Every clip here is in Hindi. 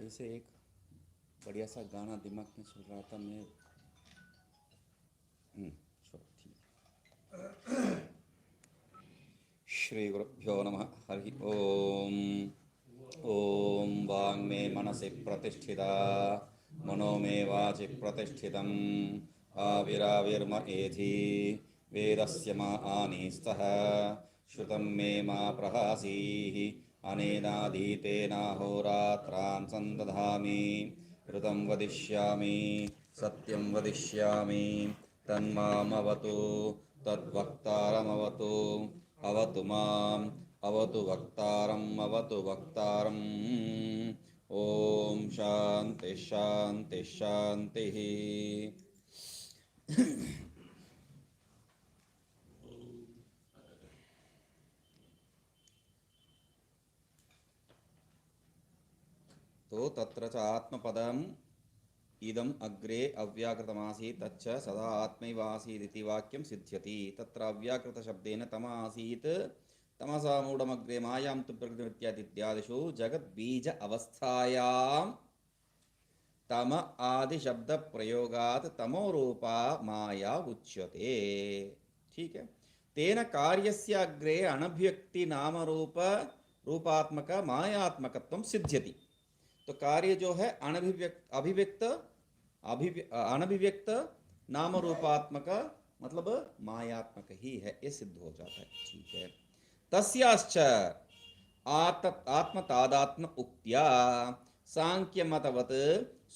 कल से एक बढ़िया सा गाना दिमाग में चल रहा था मैं। चलो ठीक। श्री गुरुभ्यो नमः। हरि ओम। ओम वांग में मनसि प्रतिष्ठिता मनो में वाचि प्रतिष्ठितम् आविराविर्म एधि वेदस्य मा आनीस्तः श्रुतं मे मा प्रहासीः अनेनाधीतेनाहोरात्रान् सन्दधामि ऋतं वदिष्यामि सत्यं वदिष्यामि तन्मामवतु तद्वक्तारमवतु अवतु माम् अवतु वक्तारम् अवतु वक्तारम्। ओम शांति शांति शांति। तो तत्र च आत्मपदम् इदम् अग्रे अव्याकृतमासीत् तच्च सदा आत्मैवासीदिति वाक्यं सिद्ध्यति। तत्र अव्याकृतशब्देन तम आसीत् तमसा मूढमग्रे मायां तु प्रकृतिमित्यादित्यादिषु जगद्बीज अवस्थायां तम आदि शब्द प्रयोगात् तमो रूपा माया उच्यते। ठीक है। तेन कार्यस्य अग्रे अनभिव्यक्ति नाम रूप रूपात्मक मायात्मकत्वं सिद्ध्यति। तो कार्य जो है अनभिव्यक्त नाम रूपात्मक मतलब मायात्मक ही है, ये सिद्ध हो जाता है। ठीक है। तस्याश्च आत्मतादात्म उक्त्या सांख्य मतवत्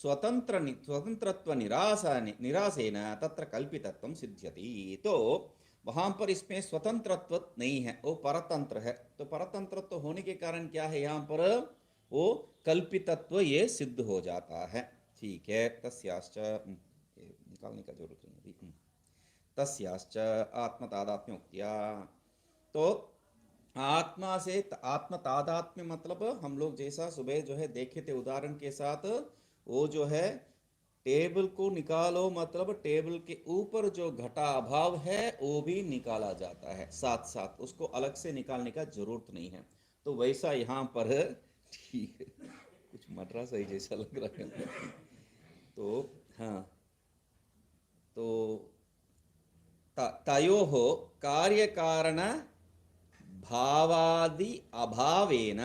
स्वतंत्रत्व निरासेन तत्र कल्पितत्वं सिद्ध्यति। तो वहां पर इसमें स्वतंत्रत्व नहीं है, वो परतंत्र है। तो परतंत्रत्व होने के कारण क्या है, यहाँ पर वो कल्पितत्व ये सिद्ध हो जाता है। ठीक है। तस्याश्च निकालने का जरूरत नहीं। तस्याश्च आत्मतादात्म्य उक्त्या, तो आत्मा से आत्म तादात्म्य मतलब हम लोग जैसा सुबह जो है देखे थे उदाहरण के साथ, वो जो है टेबल को निकालो मतलब टेबल के ऊपर जो घटा अभाव है वो भी निकाला जाता है, साथ साथ उसको अलग से निकालने का जरूरत नहीं है। तो वैसा यहाँ पर ठीक है, कुछ मद्रास ही जैसा लग रहा है। तो हाँ, तो तयोः कार्य कारण भावादि अभावेन,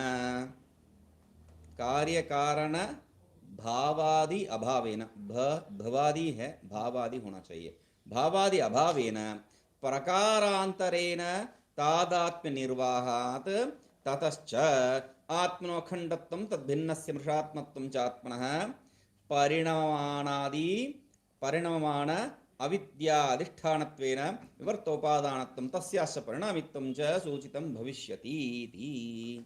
कार्य कारण भावादि अभावेन, भवादि है, भावादि होना चाहिए, भावादि अभावेन प्रकारांतरेण तादात्म्य निर्वाहात् ततश्च आत्मनोखंडत्वं तद्भिन्नस्य मृषात्मत्वं च आत्मनः परिणममानादि परिणममान अविद्या अधिष्ठानत्वेन विवर्तोपादानत्वं तस्यास्य परिणामित्वं च सूचितं भविष्यति।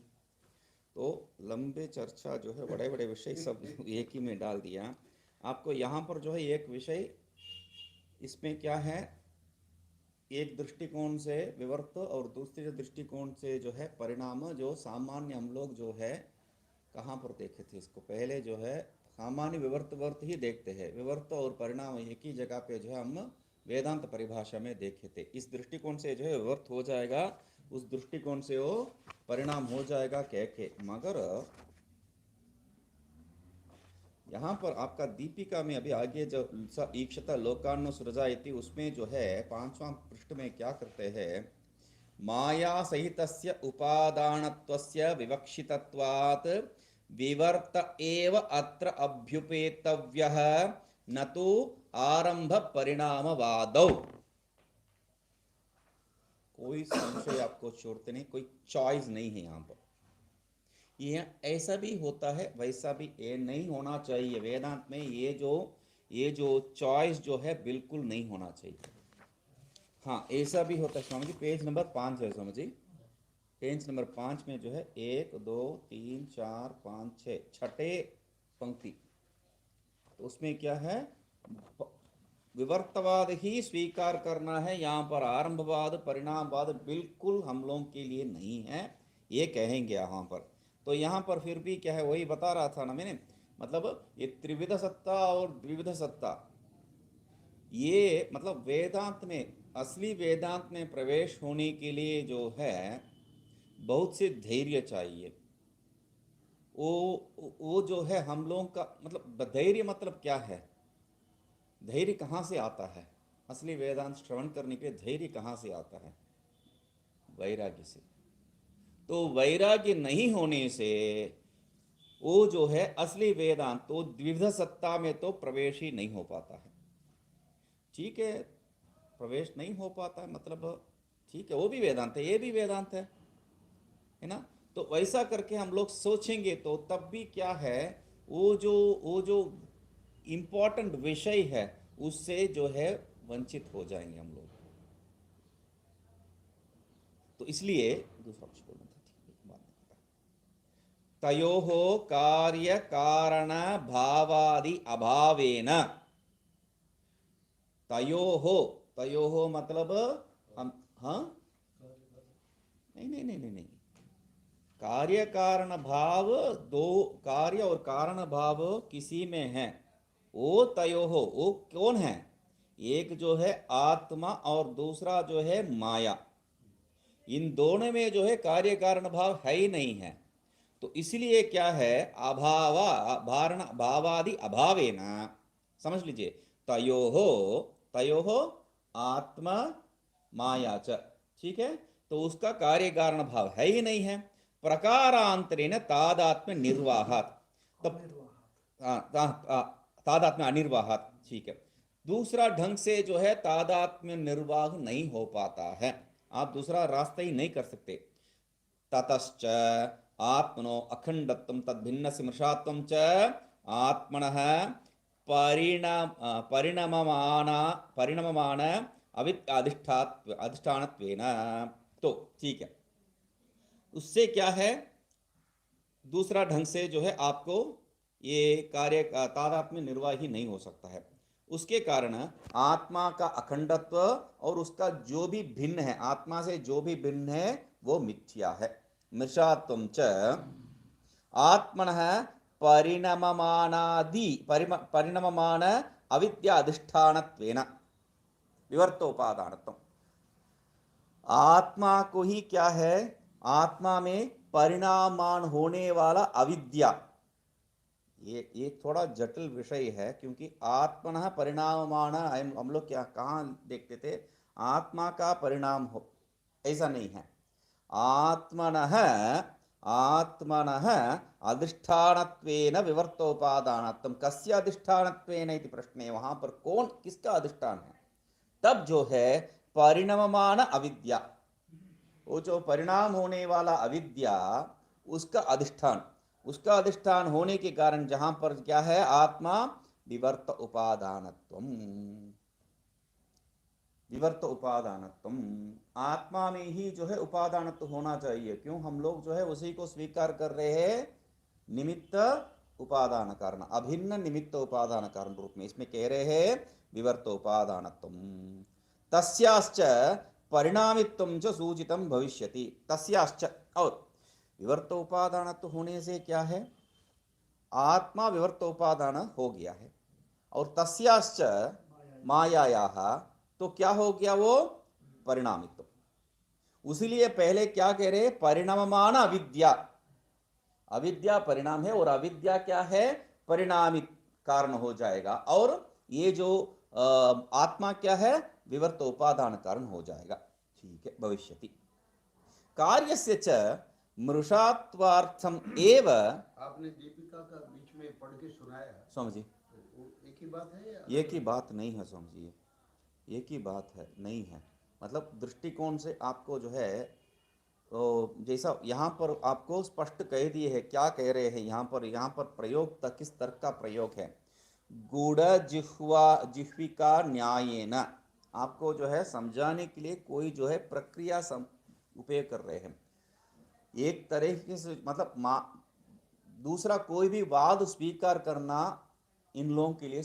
तो लंबे चर्चा जो है, बड़े बड़े विषय सब एक ही में डाल दिया आपको। यहाँ पर जो है एक विषय इसमें क्या है, एक दृष्टिकोण से विवर्त और दूसरे दृष्टिकोण से जो है परिणाम, जो सामान्य हम लोग जो है कहाँ पर देखे थे इसको, पहले जो है सामान्य विवर्त वर्त ही देखते हैं, विवर्त और परिणाम एक ही जगह पे जो है हम वेदांत परिभाषा में देखे थे। इस दृष्टिकोण से जो है विवर्त हो जाएगा, उस दृष्टिकोण से वो परिणाम हो जाएगा कह के। मगर यहाँ पर आपका दीपिका में अभी आगे जो स ईक्षता लोकान्न सृजायति उसमें जो है 5वां पृष्ठ में क्या करते हैं, माया सहितस्य उपादानत्वस्य विवक्षितत्वात् विवर्त एव अत्र अभ्युपेतव्यः न तो आरंभ परिणामवादौ। कोई संशय आपको छोड़ते नहीं, कोई चॉइस नहीं है यहाँ पर। ये ऐसा भी होता है वैसा भी ये नहीं होना चाहिए वेदांत में। ये जो चॉइस जो है बिल्कुल नहीं होना चाहिए। हाँ, ऐसा भी होता है स्वामी जी। पेज नंबर 5 है स्वामी जी, पेज नंबर 5 में जो है 1 2 3 4 5 6 छठे पंक्ति, तो उसमें क्या है, विवर्तवाद ही स्वीकार करना है। यहाँ पर आरंभवाद परिणामवाद बिल्कुल हम लोगों के लिए नहीं है, ये कहेंगे यहाँ पर। तो यहाँ पर फिर भी क्या है, वही बता रहा था ना मैंने, मतलब ये त्रिविध सत्ता और द्विविध सत्ता, ये मतलब वेदांत में, असली वेदांत में प्रवेश होने के लिए जो है बहुत से धैर्य चाहिए। वो जो है हम लोगों का मतलब धैर्य मतलब क्या है, धैर्य कहाँ से आता है, असली वेदांत श्रवण करने के लिए धैर्य कहाँ से आता है, वैराग्य से। तो वैराग्य नहीं होने से वो जो है असली वेदांत तो द्विविध सत्ता में तो प्रवेश ही नहीं हो पाता है। ठीक है, प्रवेश नहीं हो पाता है मतलब ठीक है, वो भी वेदांत है, ये भी वेदांत है ना। तो वैसा करके हम लोग सोचेंगे तो तब भी क्या है, वो जो इम्पोर्टेंट विषय है उससे जो है वंचित हो जाएंगे हम लोग। तो इसलिए दूसरा कुछ बोलना था, ठीक है, बाद में बताया। तयोः कार्य कारण भावादि अभावेन, तयोः, तयोः मतलब हम, हाँ, नहीं, कार्य कारण भाव, दो कार्य और कारण भाव किसी में है, वो तयो हो, वो कौन है, एक जो है आत्मा और दूसरा जो है माया, इन दोनों में जो है कार्य कारण भाव है ही नहीं है। तो इसलिए क्या है, अभावा भारण भावादि अभावे न, समझ लीजिए, तयो हो, तयो हो आत्मा माया च, ठीक है, तो उसका कार्य कारण भाव है ही नहीं है। प्रकारांतरेण तादात्म्य निर्वाहात, तब तादात्म्य अनिर्वाहात, ठीक है, दूसरा ढंग से जो है तादात्म्य निर्वाह नहीं हो पाता है, आप दूसरा रास्ता ही नहीं कर सकते। ततश्च आत्मनो अखंडत्वं तद्भिन्न स्मृशात्वं च आत्मनः परिणममान परिणममान अधिष्ठानत्वेन। तो ठीक है, उससे क्या है, दूसरा ढंग से जो है आपको ये कार्य तादात्म्य निर्वाह ही नहीं हो सकता है। उसके कारण आत्मा का अखंडत्व और उसका जो भी भिन्न है, आत्मा से जो भी भिन्न है वो मिथ्या है। मृषात्वं च आत्मनः परिणममान अविद्या अधिष्ठानत्वेन विवर्तोपादानत्वम्, आत्मा को ही क्या है, आत्मा में परिणाममान होने वाला अविद्या, ये थोड़ा जटिल विषय है, क्योंकि आत्मनः परिणाममान हम लोग क्या कहाँ देखते थे, आत्मा का परिणाम हो, ऐसा नहीं है, आत्मनः आत्मनः अधिष्ठानत्वेन विवर्तोपादानत्वं, कस्य अधिष्ठानत्वेन इति प्रश्ने, वहां पर कौन किसका अधिष्ठान है, तब जो है परिणममान अविद्या, वो जो परिणाम होने वाला अविद्या, उसका अधिष्ठान, उसका अधिष्ठान होने के कारण जहां पर क्या है, आत्मा विवर्त उपादानत्वम, विवर्त उपादानत्वम, आत्मा में ही जो है उपादानत्व होना चाहिए। क्यों हम लोग जो है उसी को स्वीकार कर रहे हैं निमित्त उपादान कारण, अभिन्न निमित्त उपादान कारण रूप में, इसमें कह रहे हैं विवर्त उपादानत्वम। तस्याश्च परिणामित्वं च सूचितं भविष्यति, तस्याश्च, और विवर्त उपादानत्व होने से क्या है, आत्मा विवर्त उपादान हो गया है, और तस्याश्च मायायाः, तो क्या हो गया, वो परिणामित्व। उसीलिए पहले क्या कह रहे, परिणाममान अविद्या, अविद्या परिणाम है और अविद्या क्या है, परिणामित कारण हो जाएगा, और ये जो आत्मा क्या है, विवर्त उपादान कारण हो जाएगा, ठीक है, भविष्यति। कार्यस्य च मृषात्वार्थम एव, आपने दीपिका का बीच में पढ़ के सुनाया स्वामी जी, एक ही बात है या एक ही बात नहीं है स्वामी जी, एक ही बात है, नहीं है, मतलब दृष्टिकोण से आपको जो है, तो जैसा यहाँ पर आपको स्पष्ट कह दिए है, क्या कह रहे हैं यहाँ पर प्रयोग तक किस तर्क का प्रयोग है, गूढ़ जिह्विका न्यायेन, आपको जो है समझाने के लिए कोई जो है प्रक्रिया उपयोग कर रहे हैं, एक तरह से मतलब दूसरा कोई भी वाद स्वीकार करना इन लोगों के लिए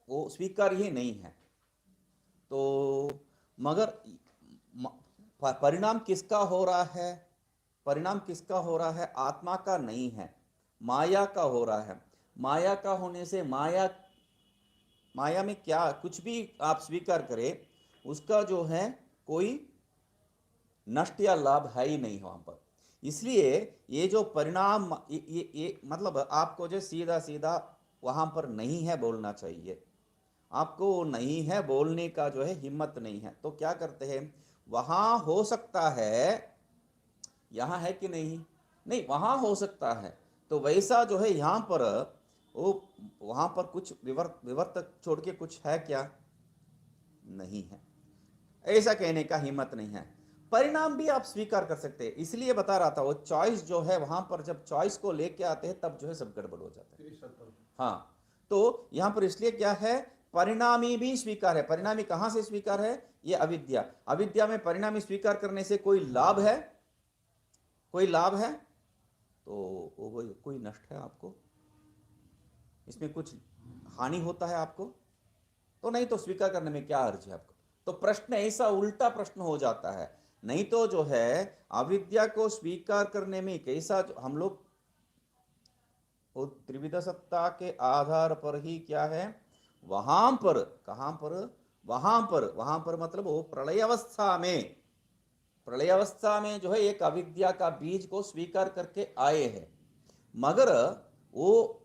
वो स्वीकार ही नहीं है। तो मगर परिणाम किसका हो रहा है, परिणाम किसका हो रहा है, आत्मा का नहीं है, माया का हो रहा है। माया का होने से माया में क्या कुछ भी आप स्वीकार करें उसका जो है कोई नष्ट या लाभ है ही नहीं वहां पर। इसलिए ये जो परिणाम ये मतलब आपको जो सीधा सीधा वहां पर नहीं है बोलना चाहिए, आपको वो नहीं है बोलने का जो है हिम्मत नहीं है, तो क्या करते हैं, वहां हो सकता है, यहां है कि नहीं, नहीं वहां हो सकता है, तो वैसा जो है यहां पर वो वहां पर कुछ विवर्तक छोड़ के कुछ है क्या, नहीं है, ऐसा कहने का हिम्मत नहीं है। परिणाम भी आप स्वीकार कर सकते हैं, इसलिए बता रहा था वो चॉइस जो है वहां पर जब चॉइस को लेके आते हैं तब जो है सब गड़बड़ हो जाता है। त्रिशतम। हाँ, तो यहां पर इसलिए क्या है, परिणामी भी स्वीकार है। परिणामी कहां से स्वीकार है, ये अविद्या, अविद्या में परिणामी स्वीकार करने से कोई लाभ है, कोई लाभ है, तो वो कोई नष्ट है आपको, इसमें कुछ हानि होता है आपको, तो नहीं, तो स्वीकार करने में क्या अर्ज है आपको। तो प्रश्न ऐसा उल्टा प्रश्न हो जाता है, नहीं तो जो है अविद्या को स्वीकार करने में कैसा हम लोग वो त्रिविध सत्ता के आधार पर ही क्या है, वहां पर, कहां पर, वहां पर मतलब वो प्रलय अवस्था में, प्रलय अवस्था में जो है एक अविद्या का बीज को स्वीकार करके आए हैं, मगर वो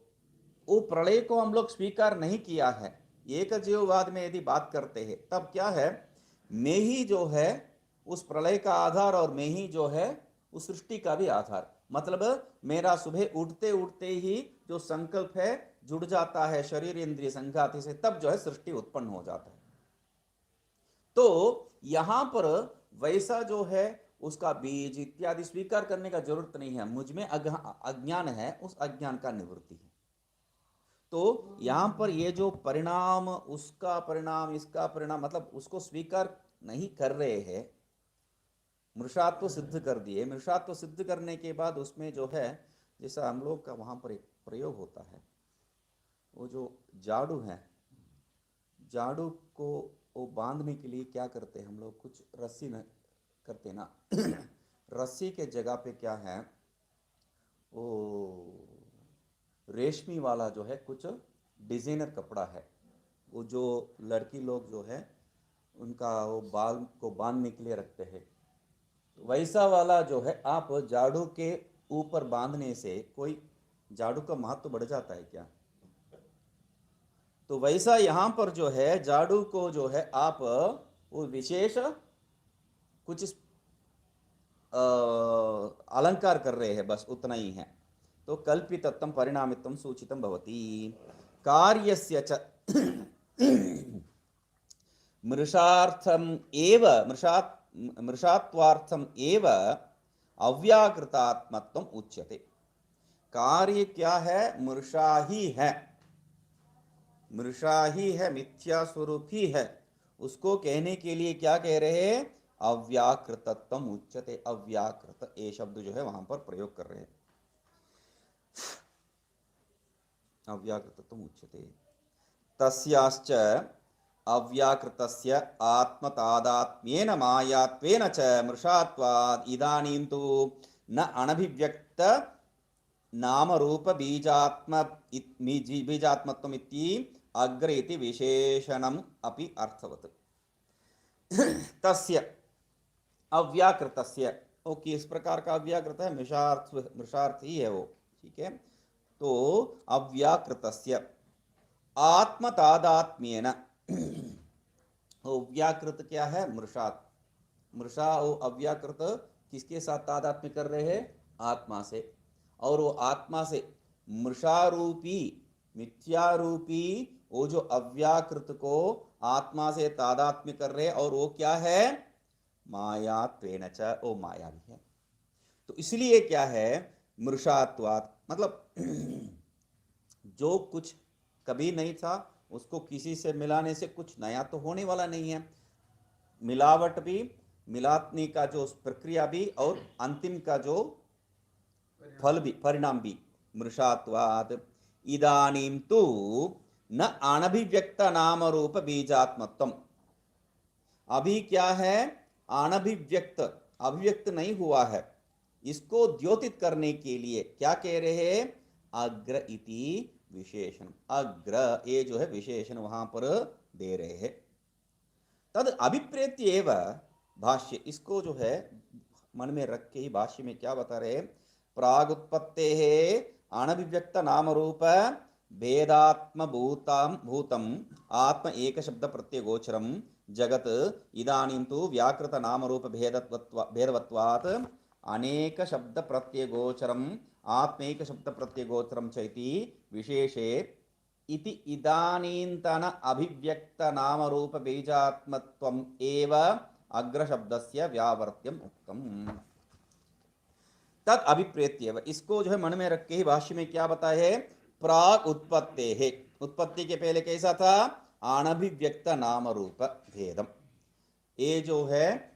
वो प्रलय को हम लोग स्वीकार नहीं किया है। एक जीववाद में यदि बात करते हैं तब क्या है, मैं ही जो है उस प्रलय का आधार और मैं ही जो है उस सृष्टि का भी आधार, मतलब मेरा सुबह उठते उठते ही जो संकल्प है जुड़ जाता है शरीर इंद्रिय संघाती से, तब जो है सृष्टि उत्पन्न हो जाता है। तो यहां पर वैसा जो है उसका बीज इत्यादि स्वीकार करने का जरूरत नहीं है, मुझ में अज्ञान है, उस अज्ञान का निवृत्ति है। तो यहां पर ये जो परिणाम, उसका परिणाम, इसका परिणाम, मतलब उसको स्वीकार नहीं कर रहे हैं, मृषात्व सिद्ध कर दिए, मृषात्व सिद्ध करने के बाद उसमें जो है, जैसा हम लोग का वहां पर एक प्रयोग होता है, वो जो जाड़ू है, जाड़ू को वो बांधने के लिए क्या करते हैं हम लोग, कुछ रस्सी न करते ना रस्सी के जगह पे क्या है, वो रेशमी वाला जो है कुछ डिजाइनर कपड़ा है, वो जो लड़की लोग जो है उनका वो बाल को बांधने के लिए रखते हैं, तो वैसा वाला जो है आप झाड़ू के ऊपर बांधने से कोई झाड़ू का महत्व बढ़ जाता है क्या, तो वैसा यहां पर जो है झाड़ू को जो है आप वो विशेष कुछ अलंकार कर रहे हैं, बस उतना ही है। तो कल्पितत्वं परिणामित्वं सूचितं भवति, कार्यस्य च मृषार्थम एव मृषात्वार्थम एव अव्याकृतात्मत्वम उच्यते। कार्य क्या है, मृषा ही है, मृषा ही है, मिथ्या स्वरूप ही है, उसको कहने के लिए क्या कह रहे हैं, अव्याकृतत्वम उच्यते। अव्याकृत ये शब्द जो है वहां पर प्रयोग कर रहे हैं, अव्याकृतत्वम उच्यते। तस्याश्च अव्याकृतस्य आत्मतादात्म्येन मायात्वेन च मृषात्वात् इदानीं तु न अनभिव्यक्त नाम रूप बीजात्मत्वम् इति अग्र इति विशेषणम् अपि अर्थवत्। तस्य अव्याकृतस्य, वो किस प्रकार का अव्याकृत है, मृषार्थ ही है वो, ठीक है। तो अव्याकृतस्य आत्मतादात्म्येन, वो व्याकृत क्या है, मृषात, मृषा वो अव्याकृत किसके साथ तादात्म्य कर रहे हैं, आत्मा से, और वो आत्मा से मृषारूपी मिथ्यारूपी वो जो अव्याकृत को आत्मा से तादात्म्य कर रहे हैं, और वो क्या है, मायात्वेन च, वो माया भी है। तो इसलिए क्या है, मृषात्वात् मतलब जो कुछ कभी नहीं था उसको किसी से मिलाने से कुछ नया तो होने वाला नहीं है, मिलावट भी, मिलाने का जो प्रक्रिया भी, और अंतिम का जो फल भी, परिणाम भी, मृषात्वात् इदानीं तु न अनभिव्यक्त नाम रूप बीजात्मत्वम, अभी क्या है, अनभिव्यक्त, अभिव्यक्त नहीं हुआ है, इसको द्योतित करने के लिए क्या कह रहे हैं, अग्र इति विशेषण, अग्र ये जो है विशेषण वहां पर दे रहे हैं। तद अभिप्रेत्य एव भाष्य, इसको जो है मन में रख के ही भाष्य में क्या बता रहे, प्रागुत्पत्ते अनभिव्यक्त नाम रूप भेदात्म भूतम आत्म एक शब्द प्रत्यय गोचरम जगत इदानीं तु व्याकृत नाम रूप भेदवत्वात् अनेक शब्द प्रत्यय गोचरम आत्मैक शब्द प्रत्यय गोचरम चैति विशेषे इति इदानीन्तन अभिव्यक्त नाम रूप बीजात्मत्वम् एव अग्र शब्दस्य व्यावर्त्यम उक्तम। तद अभिप्रेत्येव, इसको जो है मन में रख के ही भाष्य में क्या बताया है, प्राग उत्पत्ते है, उत्पत्ति के पहले कैसा था, अनभिव्यक्त नाम रूप भेदम। ये जो है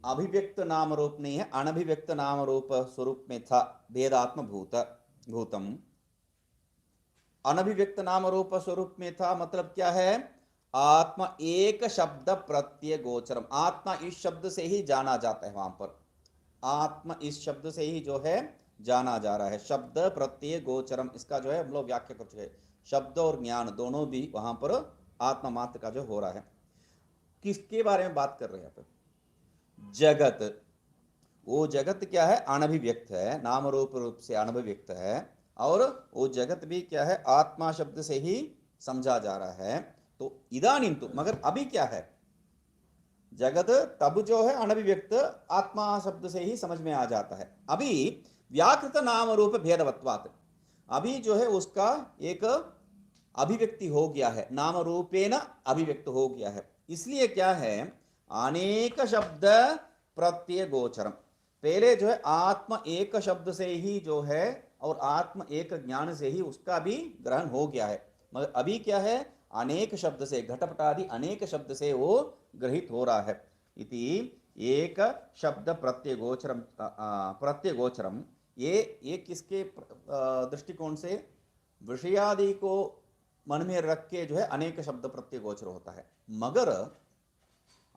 अभिव्यक्त नाम रूप नहीं है, अनभिव्यक्त नाम रूप स्वरूप में था, भेदात्म भूतम। अनभिव्यक्त नाम रूप स्वरूप में था मतलब क्या है, आत्मा एक शब्द प्रत्यय गोचरम, आत्मा इस शब्द से ही जाना जाता है, वहां पर आत्मा इस शब्द से ही जो है जाना जा रहा है, शब्द प्रत्यय गोचरम, इसका जो है हम लोग व्याख्या कर चुके हैं, शब्द और ज्ञान दोनों भी वहां पर आत्मा मात्र का जो हो रहा है। किसके बारे में बात कर रहे हैं आप, जगत। वो जगत क्या है, अनभिव्यक्त है, नाम रूप से अनभिव्यक्त है, और वो जगत भी क्या है, आत्मा शब्द से ही समझा जा रहा है। तो इदानीं तो, मगर अभी क्या है, जगत तब जो है अनभिव्यक्त आत्मा शब्द से ही समझ में आ जाता है। अभी व्याकृत नाम रूप भेदवत्वात्, अभी जो है उसका एक अभिव्यक्ति हो गया है, नाम रूपेण अभिव्यक्त हो गया है, इसलिए क्या है, अनेक शब्द प्रत्यय गोचरम। पहले जो है आत्म एक शब्द से ही जो है और आत्म एक ज्ञान से ही उसका भी ग्रहण हो गया है, मगर अभी क्या है, अनेक शब्द से, घटपटादि अनेक शब्द से वो ग्रहित हो रहा है। इति एक शब्द प्रत्यय गोचरम, ये किसके दृष्टिकोण से, विषयादि को मन में रख के जो है अनेक शब्द प्रत्यय गोचर होता है, मगर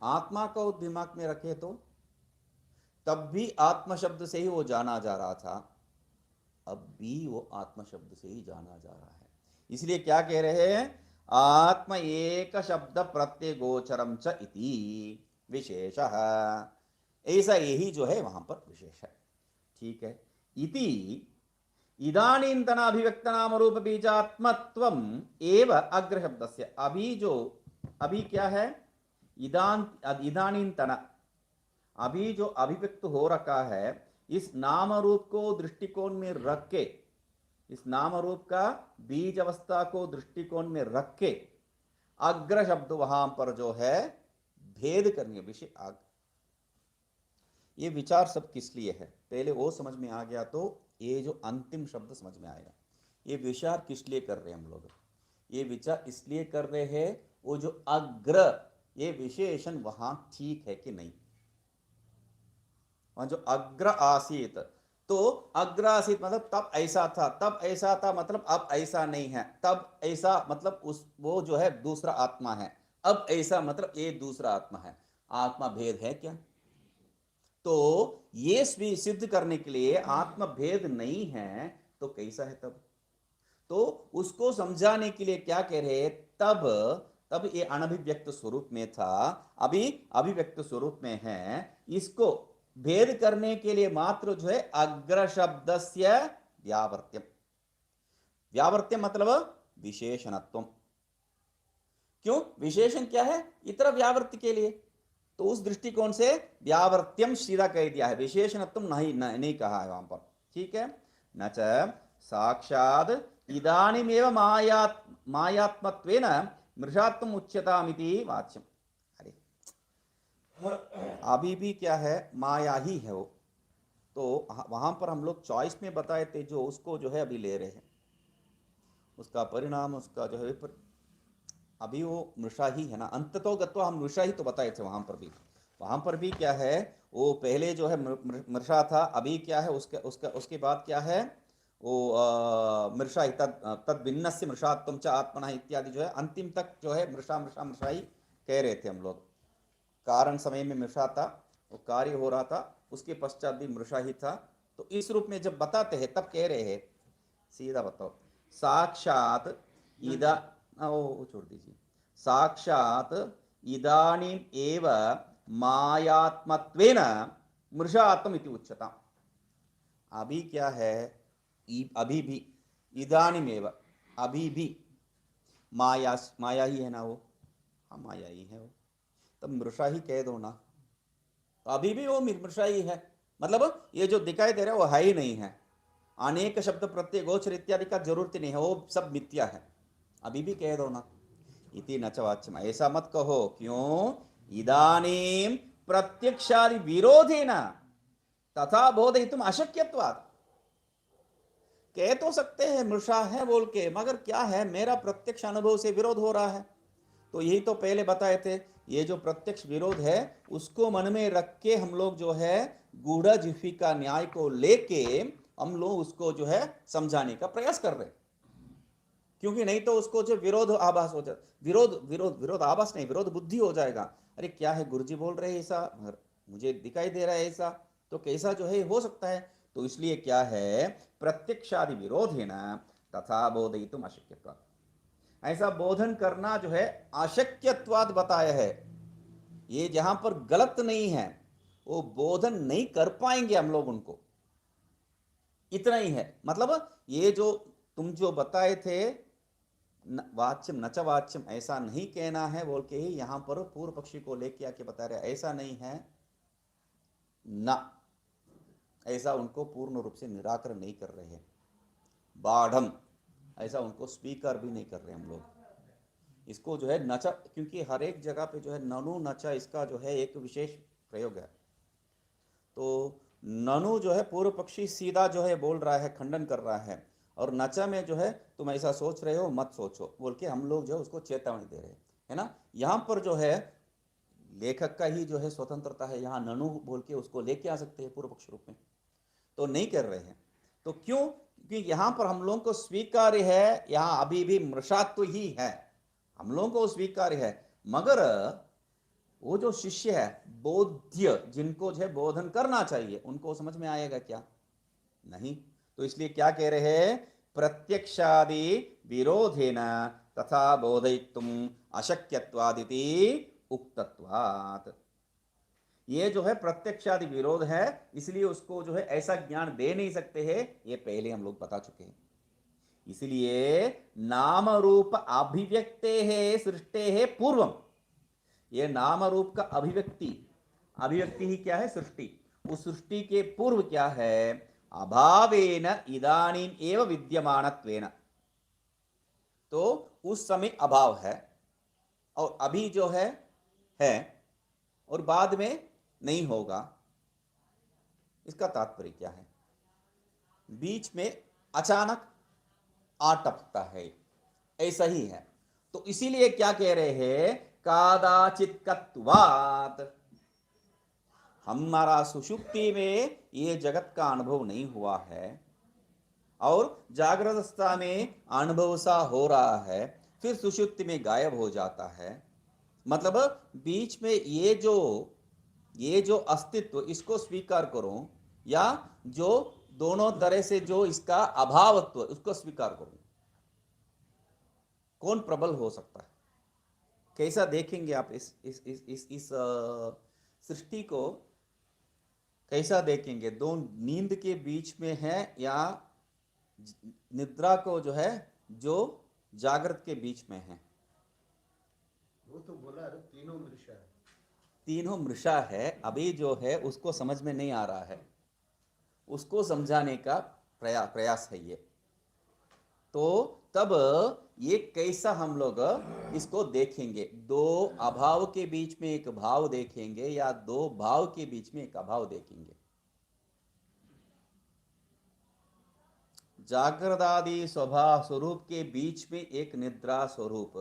आत्मा को दिमाग में रखे तो तब भी आत्म शब्द से ही वो जाना जा रहा था, अब भी वो आत्म शब्द से ही जाना जा रहा है। इसलिए क्या कह रहे हैं, आत्म एक शब्द प्रत्यय गोचरम च इति विशेषः, ऐसा यही जो है वहां पर विशेष है, ठीक है। इति इदानीन्तन अभिव्यक्त नाम रूप बीजात्मत्वम एव अग्र शब्दस्य, अभी जो, अभी क्या है, इदानीन्तन, अभी जो अभिव्यक्त हो रखा है, इस नाम रूप को दृष्टिकोण में रख के, इस नाम रूप का बीज अवस्था को दृष्टिकोण में रख के अग्र शब्द वहां पर जो है भेद करने विषय ये विचार सब किस लिए है, पहले वो समझ में आ गया तो ये जो अंतिम शब्द समझ में आएगा। ये विचार किस लिए कर रहे हैं हम लोग, ये विचार इसलिए कर रहे हैं, वो जो अग्र ये विशेषण वहां ठीक है कि नहीं, वहां जो अग्र आसीत, तो अग्र आसीत मतलब तब ऐसा था, तब ऐसा था मतलब अब ऐसा नहीं है, तब ऐसा मतलब उस वो जो है दूसरा आत्मा है, अब ऐसा मतलब ये दूसरा आत्मा है, आत्मा भेद है क्या, तो ये सिद्ध करने के लिए आत्मा भेद नहीं है तो कैसा है तब, तो उसको समझाने के लिए क्या कह रहे, तब ये अनभिव्यक्त स्वरूप में था, अभी अभिव्यक्त स्वरूप में है, इसको भेद करने के लिए मात्र जो है अग्र शब्दस्य व्यावर्त्यम, व्यावर्त्यम मतलब विशेषणत्वम, क्यों, विशेषण क्या है, इतर व्यावर्त के लिए, तो उस दृष्टिकोण से व्यावर्त्यम सीधा कह दिया है, विशेषणत्वम नहीं कहा है वहां पर, ठीक है। न च साक्षात् इदानीमेव मायात्मत्वेन मृषात्वम उच्यतामिति वाच्यम, अरे अभी भी क्या है, माया ही है वो, तो वहां पर हम लोग चॉइस में बताए थे, जो उसको जो है अभी ले रहे हैं, उसका परिणाम उसका जो है अभी वो मृषा ही है ना, अंततो गत्वा हम मृषा ही तो बताए थे वहां पर भी क्या है, वो पहले जो है मृषा था, अभी क्या है उसके बाद क्या है, वो मृषा ही तद भिन्न से मृषात्वम च आत्मना इत्यादि जो है अंतिम तक जो है मृषा ही कह रहे थे हम लोग, कारण समय में मृषा था, वो कार्य हो रहा था, उसके पश्चात भी मृषा ही था, तो इस रूप में जब बताते हैं तब कह रहे हैं, सीधा बताओ, साक्षात छोड़ दीजिए, साक्षात इदानीम एव मायात्मत्वेन मृषात्म इति उच्यता। अभी क्या है, अभी भी, इदानीमेव, अभी भी माया, माया ही है ना वो, हाँ माया ही है वो, तब मृषा ही कह दो ना, तो अभी भी वो मृषा ही है। मतलब ये जो दिखाई दे रहा है वो है ही नहीं है, अनेक शब्द प्रत्यय गोचर इत्यादि का जरूरत ही नहीं है, वो सब मिथ्या है, अभी भी कह दो ना। इति न च वाच्यम, ऐसा मत कहो, क्यों, इदानीं प्रत्यक्षादि विरोधेन तथा बोधयितुम अशक्यत्वात्। कह तो सकते हैं मृषा है बोल के, मगर क्या है, मेरा प्रत्यक्ष अनुभव से विरोध हो रहा है। तो यही तो पहले बताए थे, ये जो प्रत्यक्ष विरोध है उसको मन में रख के हम लोग जो है गूढ़ जिह्वी का न्याय को लेके हम लोग उसको जो है समझाने का प्रयास कर रहे हैं, क्योंकि नहीं तो उसको जो विरोध आभास हो जाए, विरोध विरोध विरोध आभास नहीं, विरोध बुद्धि हो जाएगा। अरे क्या है, गुरुजी बोल रहे हैं ऐसा, मुझे दिखाई दे रहा है ऐसा, तो कैसा जो है हो सकता है। तो इसलिए क्या है, प्रत्यक्षादि विरोध है ना तथा बोधयितुम अशक्यत्वात्, ऐसा बोधन करना जो है अशक्यत्वाद बताया है। ये जहां पर गलत नहीं है, वो बोधन नहीं कर पाएंगे हम लोग उनको, इतना ही है। मतलब ये जो तुम जो बताए थे वाच्यम नच वाच्यम, ऐसा नहीं कहना है बोल के ही यहां पर पूर्व पक्षी को लेके आके बता रहे, ऐसा नहीं है ना, ऐसा उनको पूर्ण रूप से निराकरण नहीं कर रहे हैं, बाढ़ ऐसा उनको स्वीकार भी नहीं कर रहे हम लोग। इसको जो है नचा, क्योंकि हर एक जगह पे जो है ननु नचा, इसका जो है एक विशेष प्रयोग है। तो ननु जो है पूर्व पक्षी सीधा जो है बोल रहा है, खंडन कर रहा है, और नचा में जो है तुम ऐसा सोच रहे हो मत सोचो बोल के हम लोग जो है उसको चेतावनी दे रहे हैं, है ना। यहाँ पर जो है लेखक का ही जो है स्वतंत्रता है, यहाँ ननु बोल के उसको लेके आ सकते हैं पूर्व पक्ष रूप में, तो नहीं कर रहे हैं। तो क्यों, क्योंकि यहां पर हम लोगों को स्वीकार्य है, यहां अभी भी मृषात्व ही है, हम लोगों को स्वीकार्य है, मगर वो जो शिष्य है बोध्य, जिनको जो है बोधन करना चाहिए, उनको समझ में आएगा क्या, नहीं। तो इसलिए क्या कह रहे हैं, प्रत्यक्षादि विरोधेन तथा बोधयितुम अशक्यत्वादिति उक्तत्वात्। ये जो है प्रत्यक्षादि विरोध है, इसलिए उसको जो है ऐसा ज्ञान दे नहीं सकते हैं, ये पहले हम लोग बता चुके हैं। इसलिए नाम रूप अभिव्यक्ते है सृष्टे है पूर्वम, ये नाम रूप का अभिव्यक्ति, अभिव्यक्ति ही क्या है, सृष्टि, उस सृष्टि के पूर्व क्या है, अभावेन इदानीम एव विद्यमानत्वेन, तो उस समय अभाव है और अभी जो है और बाद में नहीं होगा। इसका तात्पर्य क्या है, बीच में अचानक आ टपकता है, ऐसा ही है। तो इसीलिए क्या कह रहे हैं, कादाचित्कत्वात्, हमारा सुषुप्ति में ये जगत का अनुभव नहीं हुआ है और जागृत अवस्था में अनुभव सा हो रहा है, फिर सुषुप्ति में गायब हो जाता है। मतलब बीच में ये जो अस्तित्व, इसको स्वीकार करो, या जो दोनों तरह से जो इसका अभावत्व, उसको स्वीकार करो, कौन प्रबल हो सकता है। कैसा देखेंगे आप इस सृष्टि को, कैसा देखेंगे, दो नींद के बीच में है या निद्रा को जो है जो जागृत के बीच में है। वो तो बोला है तीनों मृषा है, तीनों मृषा है, अभी जो है उसको समझ में नहीं आ रहा है, उसको समझाने का प्रयास है ये। तो तब ये कैसा हम लोग इसको देखेंगे, दो अभाव के बीच में एक भाव देखेंगे या दो भाव के बीच में एक अभाव देखेंगे। जागृदादि स्वभाव स्वरूप के बीच में एक निद्रा स्वरूप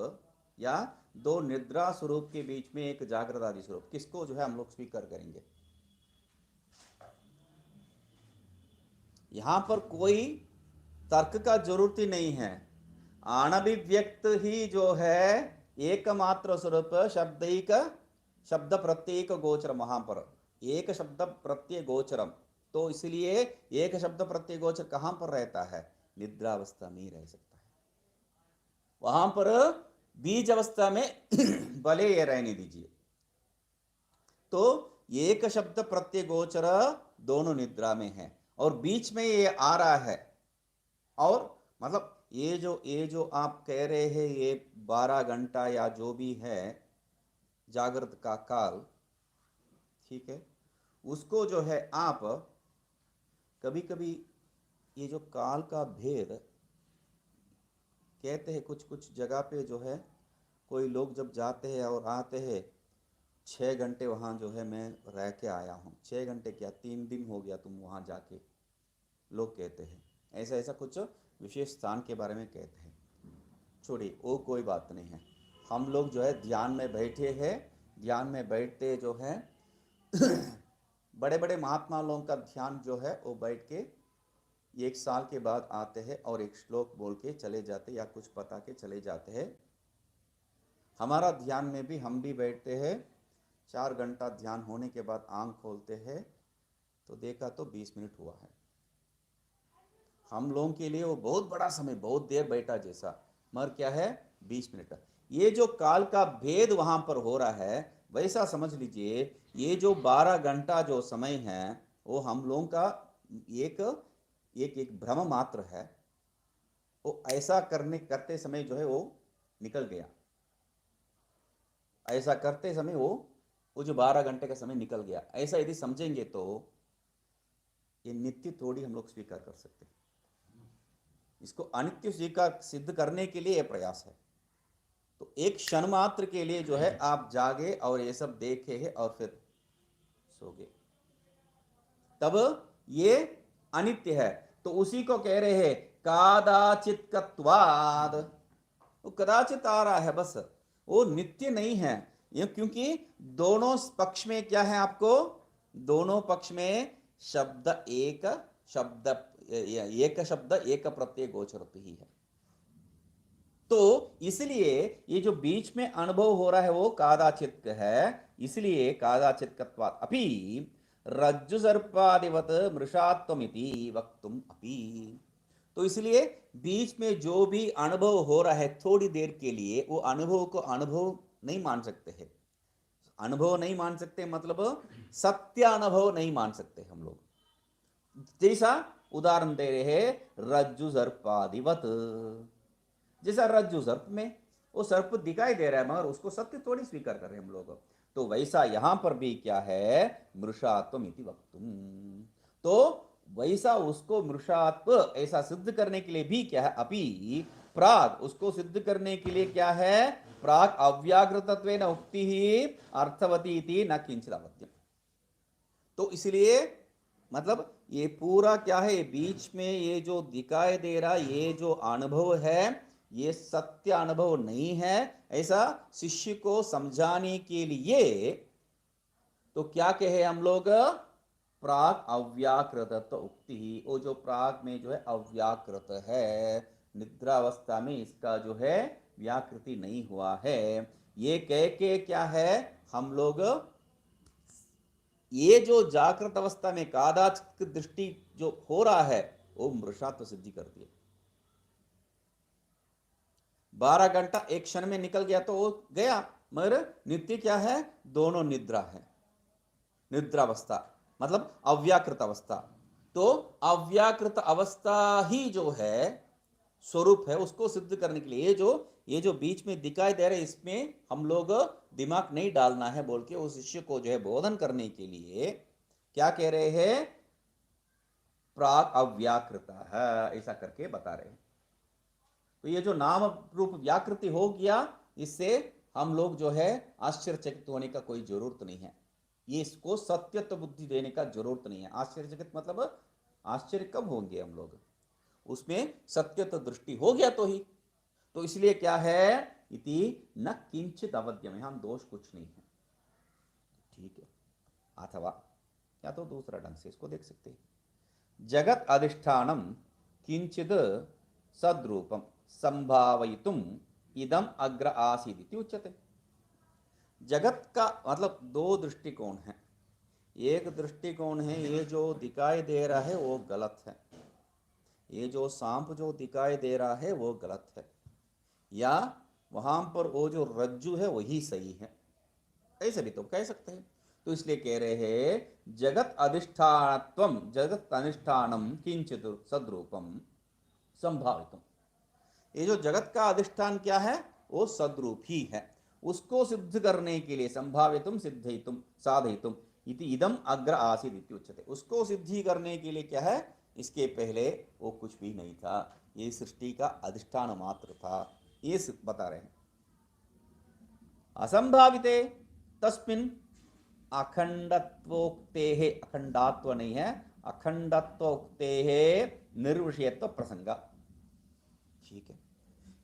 या दो निद्रा स्वरूप के बीच में एक जागृत आदि स्वरूप, किसको जो है हम लोग स्वीकार करेंगे। यहां पर कोई तर्क का जरूरत ही नहीं है, अनभिव्यक्त ही जो है एकमात्र स्वरूप शब्दैक शब्द प्रत्येक गोचर, वहां पर एक शब्द प्रत्यय गोचरम, तो इसलिए एक शब्द प्रत्यय गोचर कहां पर रहता है, निद्रावस्था में ही रह सकता है। वहां पर बीज अवस्था में भले ये रहने दीजिए। तो एक शब्द प्रत्यय गोचर दोनों निद्रा में है और बीच में ये आ रहा है। और मतलब ये जो आप कह रहे हैं ये 12 घंटा या जो भी है जागृत का काल, ठीक है, उसको जो है आप कभी कभी ये जो काल का भेद कहते हैं, कुछ कुछ जगह पे जो है कोई लोग जब जाते हैं और आते हैं 6 घंटे वहाँ जो है मैं रह के आया हूँ, 6 घंटे क्या 3 दिन हो गया तुम वहाँ जाके, लोग कहते हैं ऐसा ऐसा कुछ विशेष स्थान के बारे में कहते हैं। छोड़िए वो कोई बात नहीं है, हम लोग जो है ध्यान में बैठे हैं, ध्यान में बैठते जो है बड़े बड़े महात्मा लोगों का ध्यान जो है वो बैठ के 1 साल के बाद आते हैं और एक श्लोक बोल के चले जाते या कुछ बता के चले जाते हैं। हमारा ध्यान में भी हम भी बैठते हैं, 4 घंटा ध्यान होने के बाद आंख खोलते हैं तो देखा तो 20 मिनट हुआ है। हम लोगों के लिए वो बहुत बड़ा समय, बहुत देर बैठा जैसा, मगर क्या है 20 मिनट। ये जो काल का भेद वहां पर हो रहा है वैसा समझ लीजिए, ये जो 12 घंटा जो समय है वो हम लोगों का एक एक एक भ्रम मात्र है। वो ऐसा करते समय जो है वो निकल गया, ऐसा करते समय वो जो 12 घंटे का समय निकल गया, ऐसा यदि समझेंगे तो ये नित्य थोड़ी हम लोग स्वीकार कर सकते हैं। इसको अनित्य स्वीकार सिद्ध करने के लिए यह प्रयास है। तो एक क्षण मात्र के लिए जो है आप जागे और ये सब देखे हैं और फिर सो गए, तब ये अनित्य है। तो उसी को कह रहे हैं कादाचित्कत्वाद, वो कदाचित आ रहा है बस, वो नित्य नहीं है। ये क्योंकि दोनों पक्ष में क्या है, आपको दोनों पक्ष में शब्द एक शब्द एक प्रत्यय गोचर ही है। तो इसलिए ये जो बीच में अनुभव हो रहा है वो कादाचित है, इसलिए कादाचित्कत्वात् अपि रज्जु सर्पादिवत मृषात्वमिति वक्तुम अपि। तो इसलिए बीच में जो भी अनुभव हो रहा है थोड़ी देर के लिए, वो अनुभव को अनुभव नहीं मान सकते हैं। अनुभव नहीं मान सकते मतलब सत्य अनुभव नहीं मान सकते हम लोग। जैसा उदाहरण दे रहे हैं रज्जु सर्पादिवत, जैसा रज्जु सर्प में वो सर्प दिखाई दे रहा है मगर उसको सत्य थोड़ी स्वीकार कर रहे हैं हम लोग, तो वैसा यहां पर भी क्या है मृषात्वम इति वक्तुम। तो वैसा उसको मृषात्व ऐसा सिद्ध करने के लिए भी क्या है, अपि प्राग उसको सिद्ध करने के लिए क्या है, प्राग अव्याकृतत्वेन उक्ति ही अर्थवती इति न किंचित अवध्यम। तो इसलिए मतलब ये पूरा क्या है, बीच में ये जो दिखाई दे रहा ये जो अनुभव है ये सत्य अनुभव नहीं है, ऐसा शिष्य को समझाने के लिए तो क्या कहे हम लोग, प्राग अव्याकृत उक्ति ही। वो जो प्राग में जो है अव्याकृत है, निद्रावस्था में इसका जो है व्याकृति नहीं हुआ है, ये कह के क्या है हम लोग ये जो जागृत अवस्था में कादाचित दृष्टि जो हो रहा है वो मृषात्व सिद्धि करती है। 12 घंटा एक क्षण में निकल गया तो वो गया, मगर नित्य क्या है, दोनों निद्रा है, निद्रावस्था मतलब अव्याकृत अवस्था। तो अव्याकृत अवस्था ही जो है स्वरूप है, उसको सिद्ध करने के लिए ये जो बीच में दिखाई दे रहा है इसमें हम लोग दिमाग नहीं डालना है बोल के उस शिष्य को जो है बोधन करने के लिए क्या कह रहे हैं, प्राग अव्याकृत है ऐसा करके बता रहे हैं। तो ये जो नाम रूप व्याकृति हो गया, इससे हम लोग जो है आश्चर्यचकित होने का कोई जरूरत नहीं है, ये इसको सत्यत्व बुद्धि देने का जरूरत नहीं है। आश्चर्यचकित मतलब आश्चर्य कब होंगे हम लोग, उसमें सत्यत्व दृष्टि हो गया तो ही। तो इसलिए क्या है इति न किंचित अवध्यम, यहां दोष कुछ नहीं है, ठीक है। अथवा या तो दूसरा ढंग से इसको देख सकते हैं, जगत अधिष्ठानम किंचिद सद्रूपम संभावयितुम इदम अग्र आसीद इति उच्यते। जगत का मतलब दो दृष्टिकोण है, एक दृष्टिकोण है ये जो दिखाई दे रहा है वो गलत है, ये जो सांप जो दिखाई दे रहा है वो गलत है, या वहां पर वो जो रज्जु है वही सही है, ऐसे भी तो कह सकते हैं। तो इसलिए कह रहे हैं जगत अधिष्ठानत्वम जगत अधिष्ठानम किंचित सद्रूपम संभावितम। ये जो जगत का अधिष्ठान क्या है, वो सद्रूप ही है। उसको सिद्ध करने के लिए संभावितुम सिद्धितुम साधयितुम इति इदम अग्र आसीद इति उच्यते। उसको सिद्धि करने के लिए क्या है, इसके पहले वो कुछ भी नहीं था, ये सृष्टि का अधिष्ठान मात्र था, ये बता रहे हैं। असंभाविते तस्मिन् अखंडत्वोक्ते है, अखंडात्व नहीं है, अखंडत्वोक्ते है निर्विषयत्व प्रसंग। ठीक है,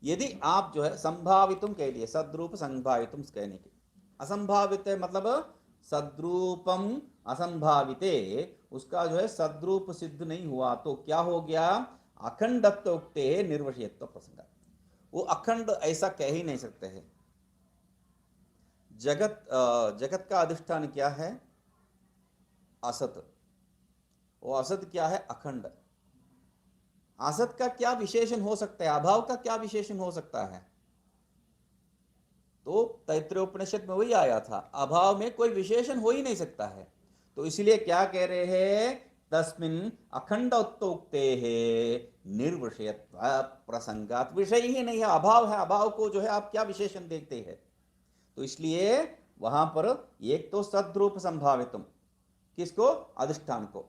यदि आप जो है संभावितुम कह दिए, सद्रूप संभावितुम कहने के, असंभावित मतलब सद्रूपम असंभाविते, उसका जो है सद्रूप सिद्ध नहीं हुआ तो क्या हो गया, अखंडत्वोक्ते है निर्विषयत्व प्रसंग। वो अखंड ऐसा कह ही नहीं सकते हैं। जगत का अधिष्ठान क्या है, असत। वो असत क्या है, अखंड। असत का क्या विशेषण हो सकता है, अभाव का क्या विशेषण हो सकता है, तो तैत्तिरीय उपनिषद में वही आया था, अभाव में कोई विशेषण हो ही नहीं सकता है। तो इसलिए क्या कह रहे हैं, तस्मिन् अखंडत्वोक्ते है निर्विषयत्व प्रसंगात, विषय ही नहीं है, अभाव है, अभाव को जो है आप क्या विशेषण देखते हैं। तो इसलिए वहां पर एक तो सद्रूप संभावितम, किसको, अधिष्ठान को,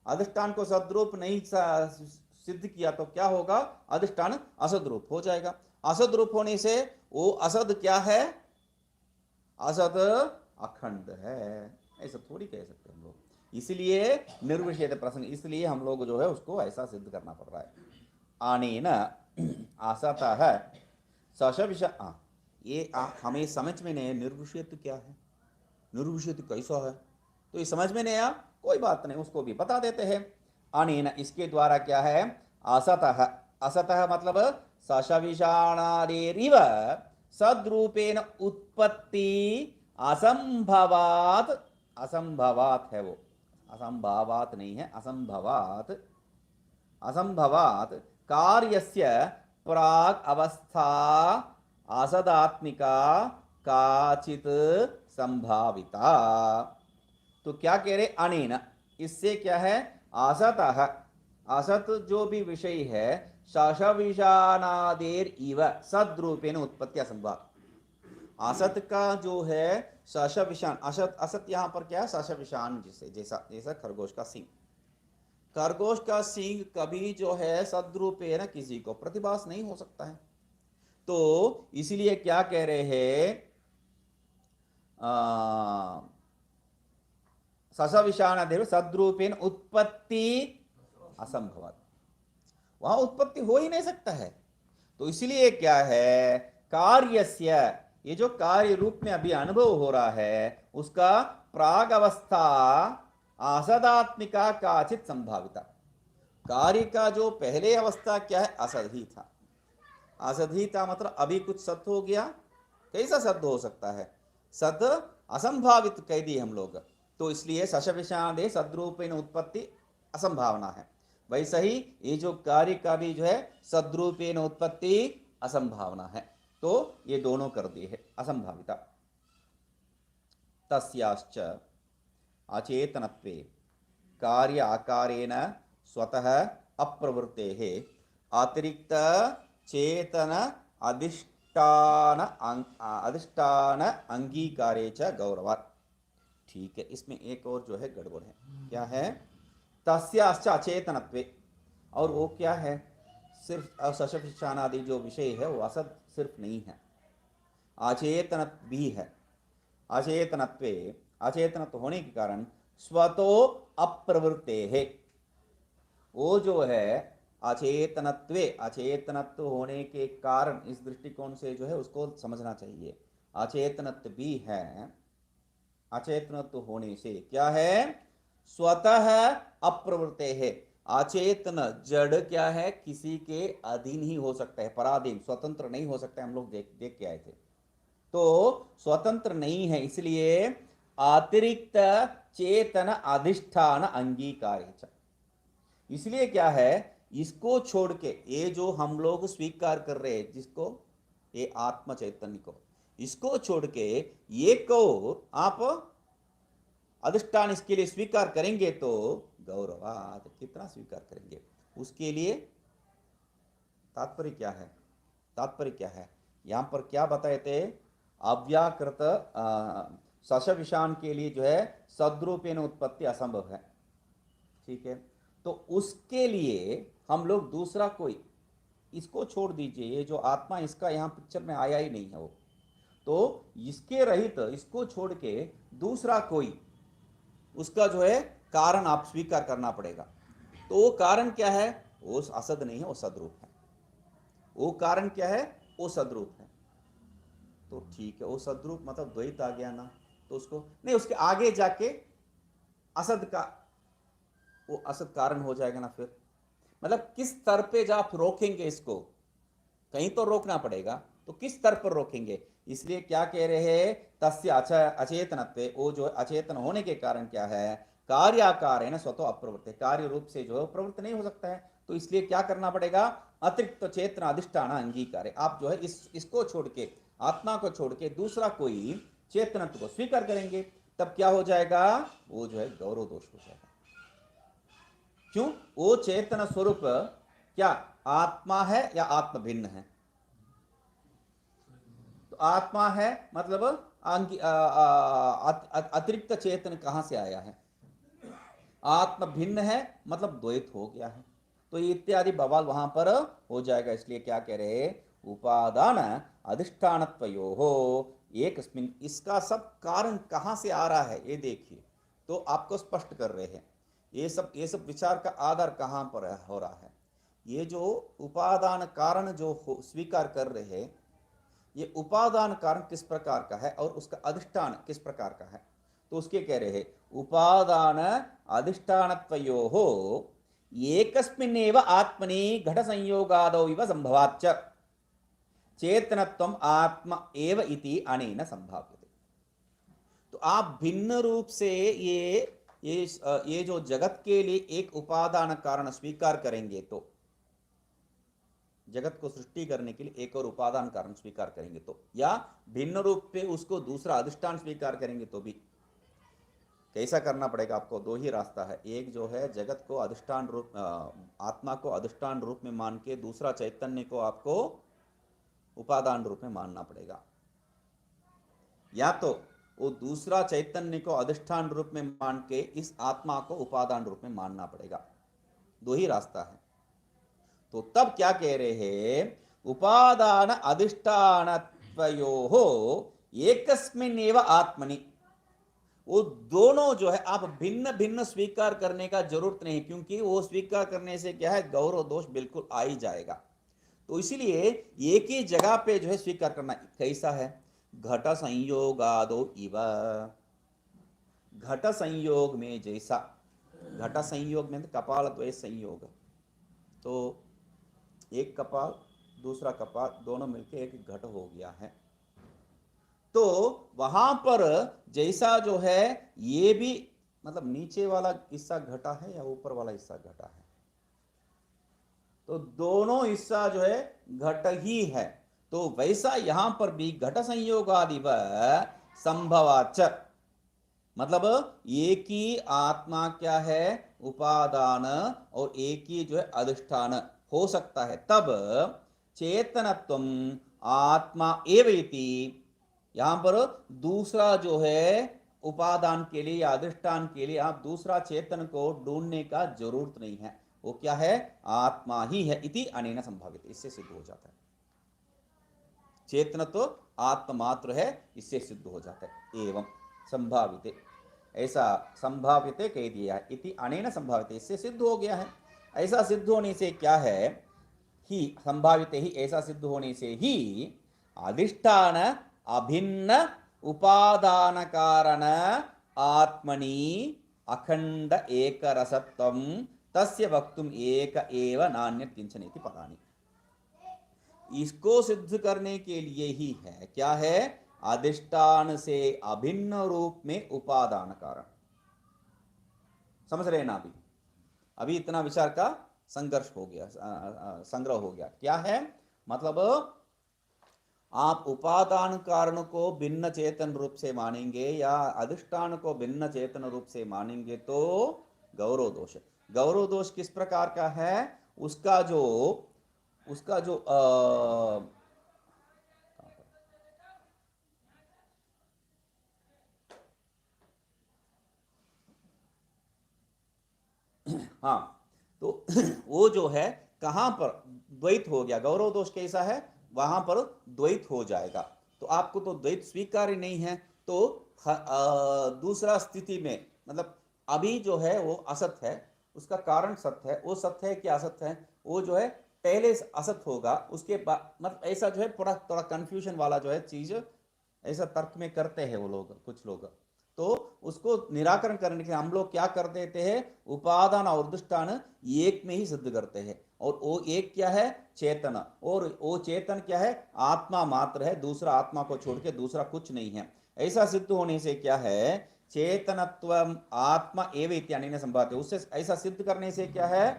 अधिष्ठान को सद्रूप नहीं सिद्ध किया तो क्या होगा, अधिष्ठान असद्रूप हो जाएगा। असद्रूप होने से वो असद क्या है, असद अखंड है, ऐसा थोड़ी कह सकते हम लोग। इसलिए निर्विषेध प्रसंग, इसलिए हम लोग जो है उसको ऐसा सिद्ध करना पड़ रहा है। आनेन असतः सशविष, ये हमें समझ में नहीं है निर्विषेध क्या है, निर्विषेध कैसा है, तो ये समझ में नहीं आया, कोई बात नहीं, उसको भी बता देते हैं। अनेन, इसके द्वारा क्या है, असतः, असतः मतलब सशविषाणादेरिव सद्रूपेण उत्पत्ति असंभवात, असंभवात है वो, असंभवात नहीं है, असंभवात, असंभवात कार्यस्य प्राग अवस्था असदात्मिका काचित संभाविता। तो क्या कह रहे, अनेन, इससे क्या है, असतः, असत जो भी विषय है, शशविषाणादेर इव सद्रूपेण उत्पत्ति असंभव। असत का जो है शशविषाण, असत, असत यहां पर क्या है, शशविषाण, जिसे जैसा जैसा खरगोश का सींग, खरगोश का सींग कभी जो है सद्रूपेण किसी को प्रतिभास नहीं हो सकता है। तो इसीलिए क्या कह रहे हैं, सशविषाणादेव सद्रूपेण उत्पत्ति असंभव, वहां उत्पत्ति हो ही नहीं सकता है। तो इसलिए क्या है, कार्यस्य, ये जो कार्य रूप में अभी अनुभव हो रहा है, उसका प्राग अवस्था असदात्मिका काचित संभाविता, कार्य का जो पहले अवस्था क्या है, असद ही था। असद ही था मतलब अभी कुछ सत्य हो गया, कैसा सत्य हो सकता है, सत असंभावित कह दिए हम लोग। तो इसलिए सशविषाणादे सद्रूपेण उत्पत्ति असंभावना है। वैसा ही ये जो कार्य का भी जो है सद्रूपेण उत्पत्ति असंभावना है। तो ये दोनों कर दिए है असंभाविता। तस्याश्च अचेतनत्वे कार्य आकारेण स्वतः अप्रवृत्तेः अतिरिक्त चेतन अधिष्ठान अंगीकारे च गौरवात्। ठीक है, इसमें एक और जो है गड़बड़ है, क्या है, तस्याश्च अचेतनत्वे, और वो क्या है, सिर्फ सशविषाण आदि जो विषय है वो असत सिर्फ नहीं है, अचेतन भी है। अचेतनत्वे, अचेतनत्व होने के कारण स्वतो अप्रवृत्ते है, वो जो है अचेतनत्वे, अचेतनत्व होने के कारण, इस दृष्टिकोण से जो है उसको समझना चाहिए। अचेतनत्व भी है, अचेतनत्व होने से क्या है, स्वतः अप्रवृत्ते है। अचेतन जड़ क्या है, किसी के अधीन ही हो सकता है, पराधीन, स्वतंत्र नहीं हो सकता है। हम लोग देख के आए थे, तो स्वतंत्र नहीं है, इसलिए अतिरिक्त चेतन अधिष्ठान अंगीकार। इसलिए क्या है, इसको छोड़ के, ये जो हम लोग स्वीकार कर रहे हैं जिसको, ये आत्म चैतन्य को, इसको छोड़ के एक को आप अधिष्ठान इसके लिए स्वीकार करेंगे तो गौरवात, कितना स्वीकार करेंगे उसके लिए। तात्पर्य क्या है, तात्पर्य क्या है यहां पर क्या बताए थे, अव्याकृत सश विषाण के लिए जो है सद्रूपेण उत्पत्ति असंभव है, ठीक है। तो उसके लिए हम लोग दूसरा कोई, इसको छोड़ दीजिए, ये जो आत्मा इसका यहां पिक्चर में आया ही नहीं है वो, तो इसके रहित इसको छोड़ के दूसरा कोई उसका जो है कारण आप स्वीकार करना पड़ेगा। तो वो कारण क्या है, वो असद नहीं है, वो सदरूप है। वो कारण क्या है, वो सदरूप है। तो ठीक है, वो सदरूप मतलब द्वैत आ गया ना, तो उसको नहीं, उसके आगे जाके असद का वो असद कारण हो जाएगा ना फिर। मतलब किस स्तर पे जब आप रोकेंगे इसको, कहीं तो रोकना पड़ेगा, तो किस स्तर पर रोकेंगे। इसलिए क्या कह रहे हैं, तस्य अचेतनत्वे, वो जो अचेतन होने के कारण क्या है, कार्याकार है ना, स्वतः अप्रवृत्त, कार्य रूप से जो प्रवृत्त नहीं हो सकता है। तो इसलिए क्या करना पड़ेगा, अतिरिक्त चेतन अधिष्ठान अंगीकार है। आप जो है इसको छोड़ के, आत्मा को छोड़ के दूसरा कोई चेतनत्व को स्वीकार करेंगे, तब क्या हो जाएगा, वो जो है गौरव दोष हो जाएगा। क्यों, वो चेतन स्वरूप क्या आत्मा है या आत्म भिन्न है। तो आत्मा है मतलब अतिरिक्त चेतन कहां से आया है, आत्म भिन्न है मतलब द्वैत हो गया है। तो इत्यादि बवाल वहां पर हो जाएगा। इसलिए क्या कह रहे, उपादान अधिष्ठानत्वयो हो एकस्मिन्, इसका सब कारण कहां से आ रहा है ये देखिए, तो आपको स्पष्ट कर रहे हैं। ये सब विचार का आधार कहां पर हो रहा है। ये जो उपादान कारण जो स्वीकार कर रहे हैं, ये उपादान कारण किस प्रकार का है और उसका अधिष्ठान किस प्रकार का है। तो उसके कह रहे हैं उपादान अधिष्ठानत्वयोः एकस्मिन्नेव आत्मनि घट संयोगादौ इव संभवाच्च चेतनत्वम आत्मा एव इति अनेन संभाव्यते। तो आप भिन्न रूप से ये जो जगत के लिए एक उपादान कारण स्वीकार करेंगे, तो जगत को सृष्टि करने के लिए एक और उपादान कारण स्वीकार करेंगे तो, या भिन्न रूप पे उसको दूसरा अधिष्ठान स्वीकार करेंगे तो भी कैसा करना पड़ेगा आपको। दो ही रास्ता है, एक जो है जगत को अधिष्ठान रूप, आत्मा को अधिष्ठान रूप में मान के, दूसरा चैतन्य को आपको उपादान रूप में मानना पड़ेगा, या तो वो दूसरा चैतन्य को अधिष्ठान रूप में मान के इस आत्मा को उपादान रूप में मानना पड़ेगा। दो ही रास्ता है। तो तब क्या कह रहे हैं, उपादान अधिष्ठानत्वयोः एकस्मिन्नेव आत्मनि, वो दोनों जो है आप भिन्न भिन्न स्वीकार करने का जरूरत नहीं, क्योंकि वो स्वीकार करने से क्या है, गौरव दोष बिल्कुल आ ही जाएगा। तो इसीलिए एक ही जगह पे जो है स्वीकार करना कैसा है, घट संयोगादो इव, घट संयोग में जैसा, घट संयोग में कपाल द्वय संयोग, तो एक कपाल दूसरा कपाल दोनों मिलकर एक घट हो गया है। तो वहां पर जैसा जो है, ये भी मतलब नीचे वाला हिस्सा घटा है या ऊपर वाला हिस्सा घटा है, तो दोनों हिस्सा जो है घट ही है। तो वैसा यहां पर भी घट संयोगादिव संभवाच, मतलब एक ही आत्मा क्या है उपादान और एक ही जो है अधिष्ठान हो सकता है, तब चेतनत्वम आत्मा एव इति, यहां पर दूसरा जो है उपादान के लिए या अधिष्ठान के लिए आप दूसरा चेतन को ढूंढने का जरूरत नहीं है, वो क्या है, आत्मा ही है। इति अनेन संभावित, इससे सिद्ध हो जाता है। चेतन तो आत्ममात्र है, इससे सिद्ध हो जाता है। एवं संभावित, ऐसा संभावित कह दिया है, इति अनेन संभावित, इससे सिद्ध हो गया है। ऐसा सिद्ध होने से क्या है, ही संभावित ही, ऐसा सिद्ध होने से ही अधिष्ठान अभिन्न उपादान कारण आत्मनि अखंड एक रसत्वम तस्य वक्तुम एक एव नान्यत् किंचन इति पदानि। इसको सिद्ध करने के लिए ही है, क्या है, अधिष्ठान से अभिन्न रूप में उपादान कारण। समझ रहे ना, अभी इतना विचार का संघर्ष हो गया, संग्रह हो गया। क्या है मतलब, आप उपादान कारण को भिन्न चेतन रूप से मानेंगे या अधिष्ठान को भिन्न चेतन रूप से मानेंगे तो गौरव दोष। गौरव दोष किस प्रकार का है? उसका जो हाँ, तो वो जो है कहां पर द्वैत हो गया, गौरव दोष कैसा है, वहां पर द्वैत हो जाएगा। तो आपको तो द्वैत स्वीकार ही नहीं है, तो दूसरा स्थिति में मतलब अभी जो है वो असत है, उसका कारण सत्य है, वो सत्य है कि असत्य है, वो जो है पहले असत होगा, उसके बाद मतलब ऐसा जो है थोड़ा थोड़ा कंफ्यूजन वाला जो है चीज ऐसा तर्क में करते हैं वो लोग, कुछ लोग। तो उसको निराकरण करने के लिए हम लोग क्या कर देते हैं, उपादान और अधिष्ठान एक में ही सिद्ध करते हैं। और वो एक क्या है, चेतन, और वो चेतन क्या है, आत्मा मात्र है, दूसरा आत्मा को छोड़ के दूसरा कुछ नहीं है। ऐसा सिद्ध होने से क्या है, चेतनत्व आत्मा एवं इत्यादि संभाव्य, उससे ऐसा सिद्ध करने से क्या है,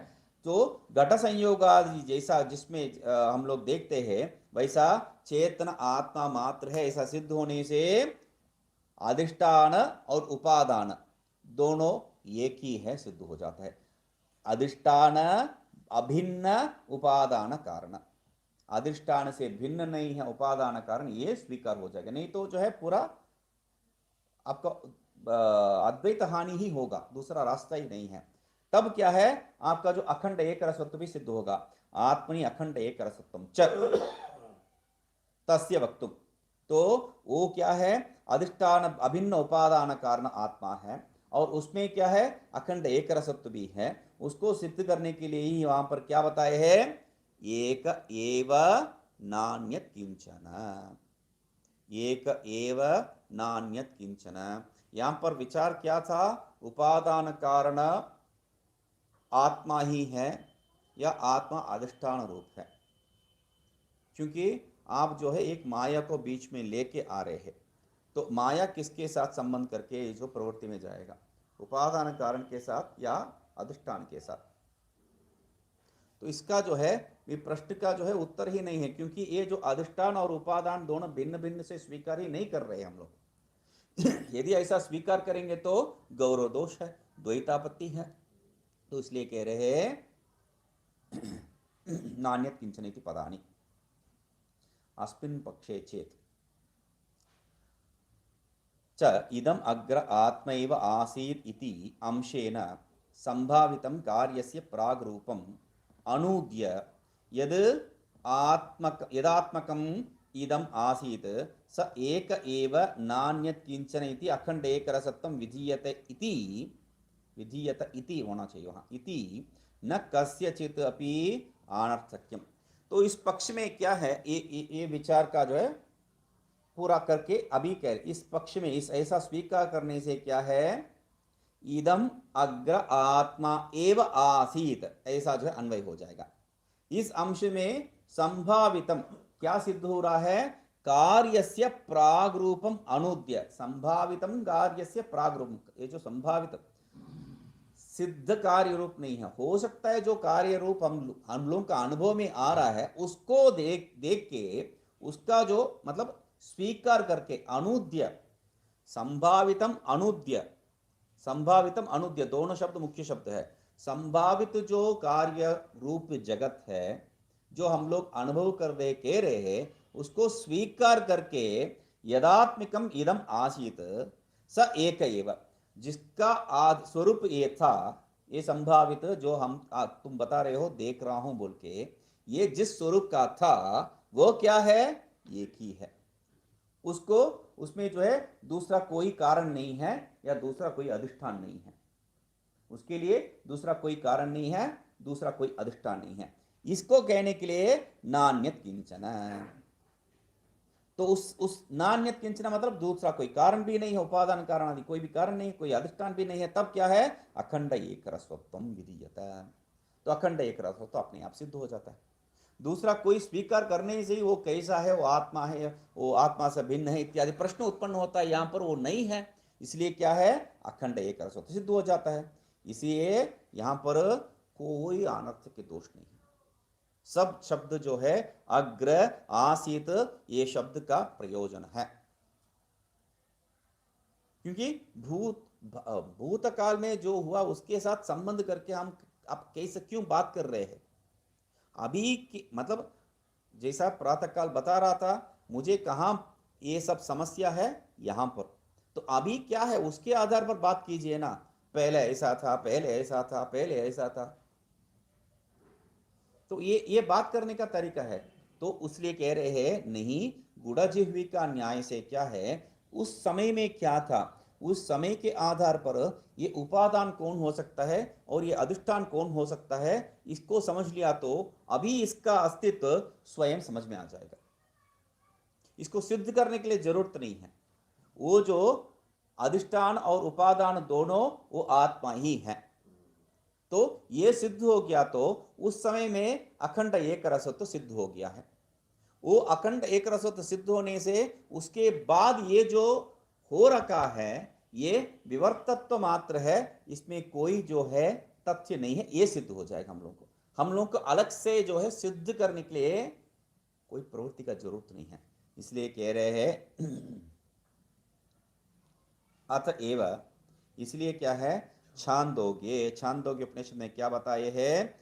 तो घट संयोग आदि जैसा जिसमें हम लोग देखते हैं वैसा चेतन आत्मा मात्र है, ऐसा सिद्ध होने से अधिष्ठान और उपादान दोनों एक ही है सिद्ध हो जाता है। अधिष्ठान अभिन्न उपादान कारण, अधिष्ठान से भिन्न नहीं है उपादान कारण, ये स्वीकार हो जाएगा, नहीं तो जो है पूरा आपका अद्वैत हानि ही होगा, दूसरा रास्ता ही नहीं है। तब क्या है, आपका जो अखंड एक रसत्व भी सिद्ध होगा, आत्मनि अखंड एक रसत्वम च तस्य वक्तुम। तो वो क्या है, अधिष्ठान अभिन्न उपादान कारण आत्मा है, और उसमें क्या है, अखंड एक रसत्व भी है। उसको सिद्ध करने के लिए ही वहां पर क्या बताए हैं, एक एव नान्यत किंचन, एक एव नान्यत किंचन। यहां पर विचार क्या था, उपादान कारण आत्मा ही है या आत्मा अधिष्ठान रूप है, क्योंकि आप जो है एक माया को बीच में लेके आ रहे हैं, तो माया किसके साथ संबंध करके जो प्रवृत्ति में जाएगा, उपादान कारण के साथ या अधिष्ठान के साथ। तो इसका जो है ये प्रश्न का जो है उत्तर ही नहीं है, क्योंकि ये जो अधिष्ठान और उपादान दोनों भिन्न भिन्न से स्वीकार ही नहीं कर रहे हम लोग। यदि ऐसा स्वीकार करेंगे तो गौरव दोष है, द्वैतापत्ति है। तो इसलिए कह रहे हैं नान्यत किंचन इति पदानि अस्मिन् पक्षे चेत् च इदम् अग्र आत्मैव आसीत् इति अंशेन संभावितं कार्यस्य प्राग्रूपम् अनूद्य यद् यदात्मकम् इदम् आसीत् स एक एव नान्यत् किंचन इति अखंड एक रसत्वं विधीयत इति होना चाहिए वहाँ, इति न कस्यचित् अपि अनर्थक्यम। तो इस पक्ष में क्या है, ये विचार का जो है पूरा करके अभी कह इस पक्ष में इस ऐसा स्वीकार करने से क्या है, इदम अग्र आत्मा एव आसीत, ऐसा जो है अन्वय हो जाएगा। इस अंश में संभावितम क्या सिद्ध हो रहा है, कार्यस्य प्रागरूपम अनुद्य, संभावितम कार्यस्य प्रागरूपम, ये जो संभावित सिद्ध कार्य रूप नहीं है, हो सकता है जो कार्य रूप हम लोगों का अनुभव में आ रहा है उसको देख के उसका जो मतलब स्वीकार करके, अनुद्य संभावितम अनुद्य, संभावितम अनुद्य दोनों शब्द मुख्य शब्द है। संभावित जो कार्य रूप जगत है जो हम लोग अनुभव कर दे कह रहे हैं, उसको स्वीकार करके यदात्मिकम इदम आसीत स एक एव, जिसका आद स्वरूप ये था, ये संभावित जो हम तुम बता रहे हो देख रहा हूं बोल के, ये जिस स्वरूप का था वो क्या है, एक ही है। उसको उसमें जो है दूसरा कोई कारण नहीं है या दूसरा कोई अधिष्ठान नहीं है, उसके लिए दूसरा कोई कारण नहीं है, दूसरा कोई अधिष्ठान नहीं है। इसको कहने के लिए नान्यत किंचन, तो उस नान्यत किंचन मतलब दूसरा कोई कारण भी नहीं है, उपादान कारण आदि कोई भी कारण नहीं, कोई अधिष्ठान भी नहीं है, तब क्या है, अखंड एक रसत्वम विधीयत, तो अखंड एक रसत्व अपने आप सिद्ध हो जाता है। दूसरा कोई स्वीकार करने से ही वो कैसा है, वो आत्मा है, वो आत्मा से भिन्न है इत्यादि प्रश्न उत्पन्न होता है, यहां पर वो नहीं है, इसलिए क्या है, अखंड एक रसत्व सिद्ध हो जाता है। इसलिए यहां पर कोई अनर्थ के दोष नहीं है। सब शब्द जो है अग्र आसीत ये शब्द का प्रयोजन है, क्योंकि भूतकाल में जो हुआ उसके साथ संबंध करके हम आप कैसे क्यों बात कर रहे हैं। अभी की मतलब जैसा प्रातः काल बता रहा था, मुझे कहाँ ये सब समस्या है, यहाँ पर। तो अभी क्या है उसके आधार पर बात कीजिए ना, पहले ऐसा था, पहले ऐसा था, पहले ऐसा था। तो ये बात करने का तरीका है। तो इसलिए कह रहे हैं नहीं, गुड़जिह्वी का न्याय से क्या है, उस समय में क्या था, उस समय के आधार पर ये उपादान कौन हो सकता है और ये अधिष्ठान कौन हो सकता है, इसको समझ लिया तो अभी इसका अस्तित्व स्वयं समझ में आ जाएगा। इसको सिद्ध करने के लिए जरूरत नहीं है। वो जो अधिष्ठान और उपादान दोनों वो आत्मा ही है। तो ये सिद्ध हो गया तो उस समय में अखंड एक रसत्व सिद्ध हो गया है। वो अखंड एक रसत्व सिद्ध होने से उसके बाद ये जो हो रखा है ये विवर्तत्व मात्र है, इसमें कोई जो है तथ्य नहीं है, ये सिद्ध हो जाएगा। हम लोग को अलग से जो है सिद्ध करने के लिए कोई प्रवृत्ति का जरूरत नहीं है। इसलिए कह रहे हैं अतएव, इसलिए क्या है, छांदोग्य उपनिषद में क्या बताए हैं,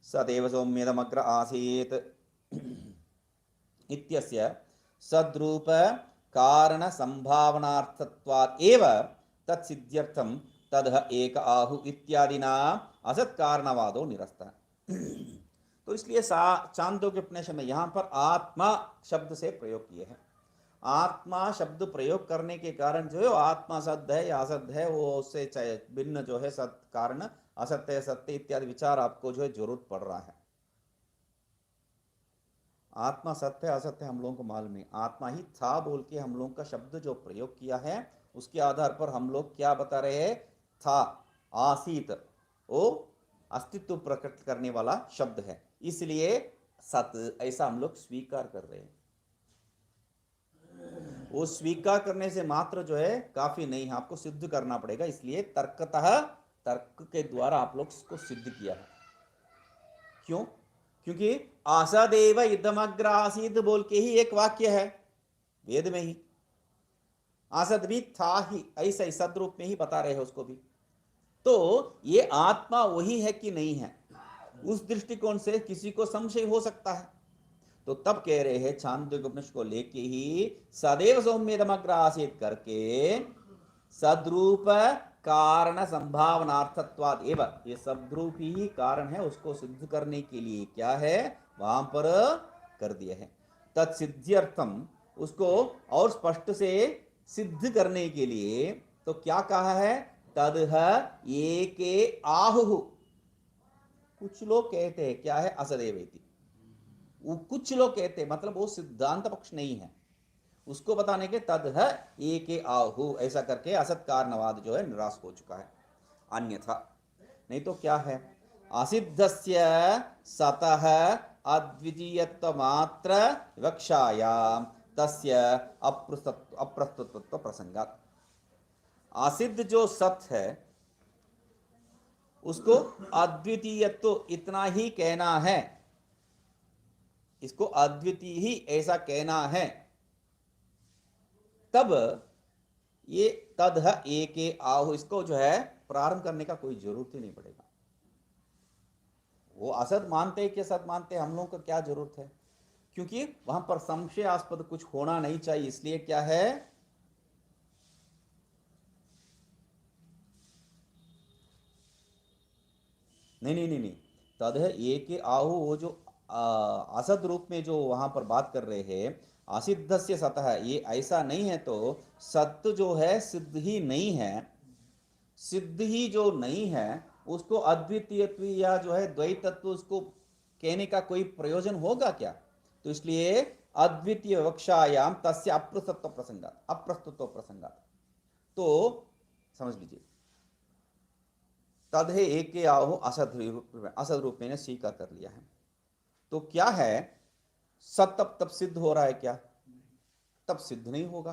सदैव सौम्यदमग्र आसीत इत्यस्य सद्रूप कारण संभावनार्थत्वात् एव तत्सिद्ध्यर्थम तदह एक आहु इत्यादिना असत कारणवादो निरस्तः। तो इसलिए चांदोग्य उपनिषद में यहाँ पर आत्मा शब्द से प्रयोग किए हैं। आत्मा शब्द प्रयोग करने के कारण जो है आत्मा सत्य है या असत्य है, वो उससे भिन्न जो है सत्य कारण असत्य सत्य इत्यादि विचार आपको जो है जरूरत पड़ रहा है। आत्मा सत्य असत्य हम लोगों को मालूम है, आत्मा ही था बोल के हम लोगों का शब्द जो प्रयोग किया है उसके आधार पर हम लोग क्या बता रहे हैं, था आसीत वो अस्तित्व प्रकट करने वाला शब्द है, इसलिए सत्य ऐसा हम लोग स्वीकार कर रहे हैं। वो स्वीकार करने से मात्र जो है काफी नहीं है, आपको सिद्ध करना पड़ेगा। इसलिए तर्क के द्वारा आप लोग इसको सिद्ध किया है। क्यों? क्योंकि आसदेव इदमग्र आसीत बोल के ही एक वाक्य है वेद में ही, आसद भी था ही, ऐसा सदरूप में ही बता रहे हैं उसको भी। तो ये आत्मा वही है कि नहीं है, उस दृष्टिकोण से किसी को संशय हो सकता है। तो तब कह रहे हैं छांदोग्य उपनिषद को लेके ही सदैव सौम्यदमग्र आसीत करके सद्रूप कारण संभावनार्थत्वाद एवं, ये सद्रूप ही कारण है, उसको सिद्ध करने के लिए क्या है वहां पर कर दिया है। तत्सिद्ध्यर्थम, उसको और स्पष्ट से सिद्ध करने के लिए तो क्या कहा है, तदह एके आहु। कुछ लोग कहते हैं क्या है असदेवेति, वो कुछ लोग कहते हैं मतलब वो सिद्धांत पक्ष नहीं है, उसको बताने के तद है एक आहु, ऐसा करके असत कारणवाद जो है निराश हो चुका है। अन्यथा नहीं तो क्या है, असिद्धस्य सतः अद्वितीयत्व मात्र विवक्षायाम तस्य अप्रस्तुतत्व प्रसंगात। असिद्ध जो सत्य है उसको अद्वितीयत्व इतना ही कहना है, इसको अद्वितीय ही ऐसा कहना है, तब ये तद एक आहु, इसको जो है प्रारंभ करने का कोई जरूरत ही नहीं पड़ेगा। वो असत मानते हैं कि सत मानते हैं, हम लोगों को क्या जरूरत है, क्योंकि वहां पर संशयास्पद कुछ होना नहीं चाहिए। इसलिए क्या है, नहीं, तद एक आहु, वो जो असद रूप में जो वहां पर बात कर रहे हैं असिद्ध से सतः, ये ऐसा नहीं है। तो सत्य जो है सिद्ध ही नहीं है, सिद्ध ही जो नहीं है उसको अद्वितीयत्व या जो है द्वैतत्व उसको कहने का कोई प्रयोजन होगा क्या। तो इसलिए अद्वितीय विवक्षायाम तस्य अप्रस्तुत्व प्रसंगात, तो समझ लीजिए तद है एक के आहु असद रूप में स्वीकार कर लिया है। तो क्या है, सत तब सिद्ध हो रहा है क्या, तब सिद्ध नहीं होगा।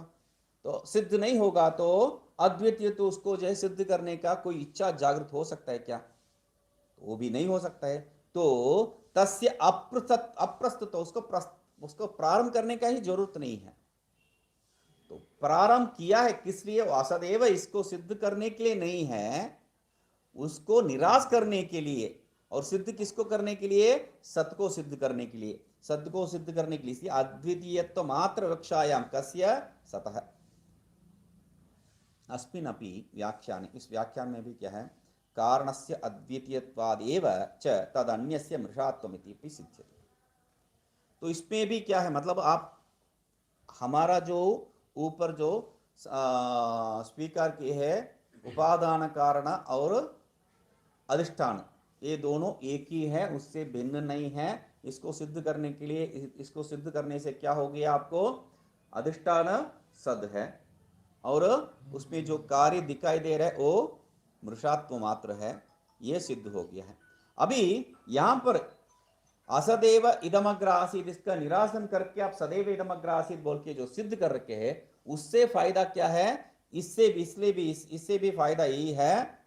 तो सिद्ध नहीं होगा तो अद्वितीय तो उसको जो है सिद्ध करने का कोई इच्छा जागृत हो सकता है क्या, तो वो भी नहीं हो सकता है। तो तस्य अप्रस्तुत, उसको प्रारंभ करने का ही जरूरत नहीं है। तो प्रारंभ किया है किस लिए? असदेव, इसको सिद्ध करने के लिए नहीं है, उसको निराश करने के लिए। और सिद्ध किसको करने के लिए? सत्य को सिद्ध करने के लिए। सत्य को सिद्ध करने के लिए इसलिए अद्वितीयत्व मात्र वक्षायाम कस्य सतः अस्मिन् अपि व्याख्याने, इस व्याख्यान में भी क्या है? कारणस्य अद्वितीयत्वादेव च तदन्यस्य मृषात्वमिति सिद्ध्यति। तो इसमें भी क्या है, मतलब आप हमारा जो ऊपर जो स्वीकार किए है उपादान कारण और अधिष्ठान, ये दोनों एक ही है, उससे भिन्न नहीं है। इसको सिद्ध करने के लिए, इसको सिद्ध करने से क्या हो गया? आपको अधिष्ठान सद है और उसमें जो कार्य दिखाई दे रहा है वो मृषात्व मात्र है, ये सिद्ध हो गया है। अभी यहां पर असदैव इदमग्र आसीत, इसका निरासन करके आप सदैव इदमग्र आसीत बोल के जो सिद्ध कर रखे हैं, उससे फायदा क्या है? इससे भी फायदा यही है,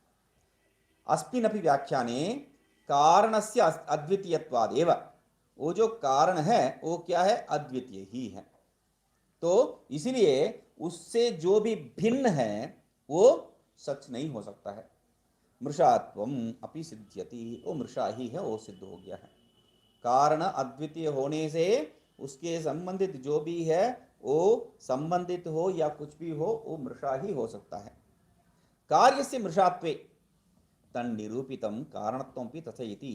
अस्मिनपि व्याख्याने कारणस्य अद्वितीयत्वादेव, वो जो कारण है वो क्या है? अद्वितीय ही है। तो इसलिए उससे जो भी भिन्न है वो सच नहीं हो सकता है। मृषात्वम अपि सिद्ध्यति, वो मृषा ही है, वो सिद्ध हो गया है। कारण अद्वितीय होने से उसके संबंधित जो भी है वो संबंधित हो या कुछ भी हो, वो मृषा ही हो सकता है। कार्यस्य मृषात्वे तन्निरूपितं कारणत्वमपि तथैति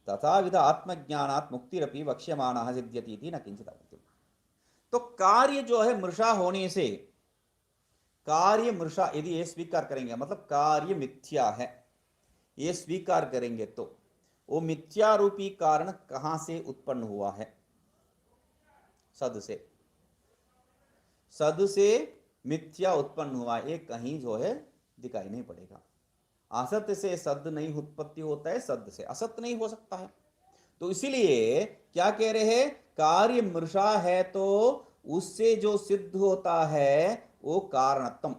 तथाविध आत्मज्ञानात् मुक्तिरपि वक्ष्यमाणः सिद्ध्यति इति न किंचित् अवगतम्। तो कार्य जो है मृषा होने से, कार्य मृषा यदि ये स्वीकार करेंगे, मतलब कार्य मिथ्या है ये स्वीकार करेंगे, तो वो मिथ्या रूपी कारण कहां से उत्पन्न हुआ है? सद से। सद से मिथ्या उत्पन्न हुआ, ये कहीं जो है दिखाई नहीं पड़ेगा। असत्य से सद नहीं उत्पत्ति होता है, सद से असत्य नहीं हो सकता है। तो इसीलिए क्या कह रहे हैं? कार्य मृषा है तो उससे जो सिद्ध होता है वो कारणत्म,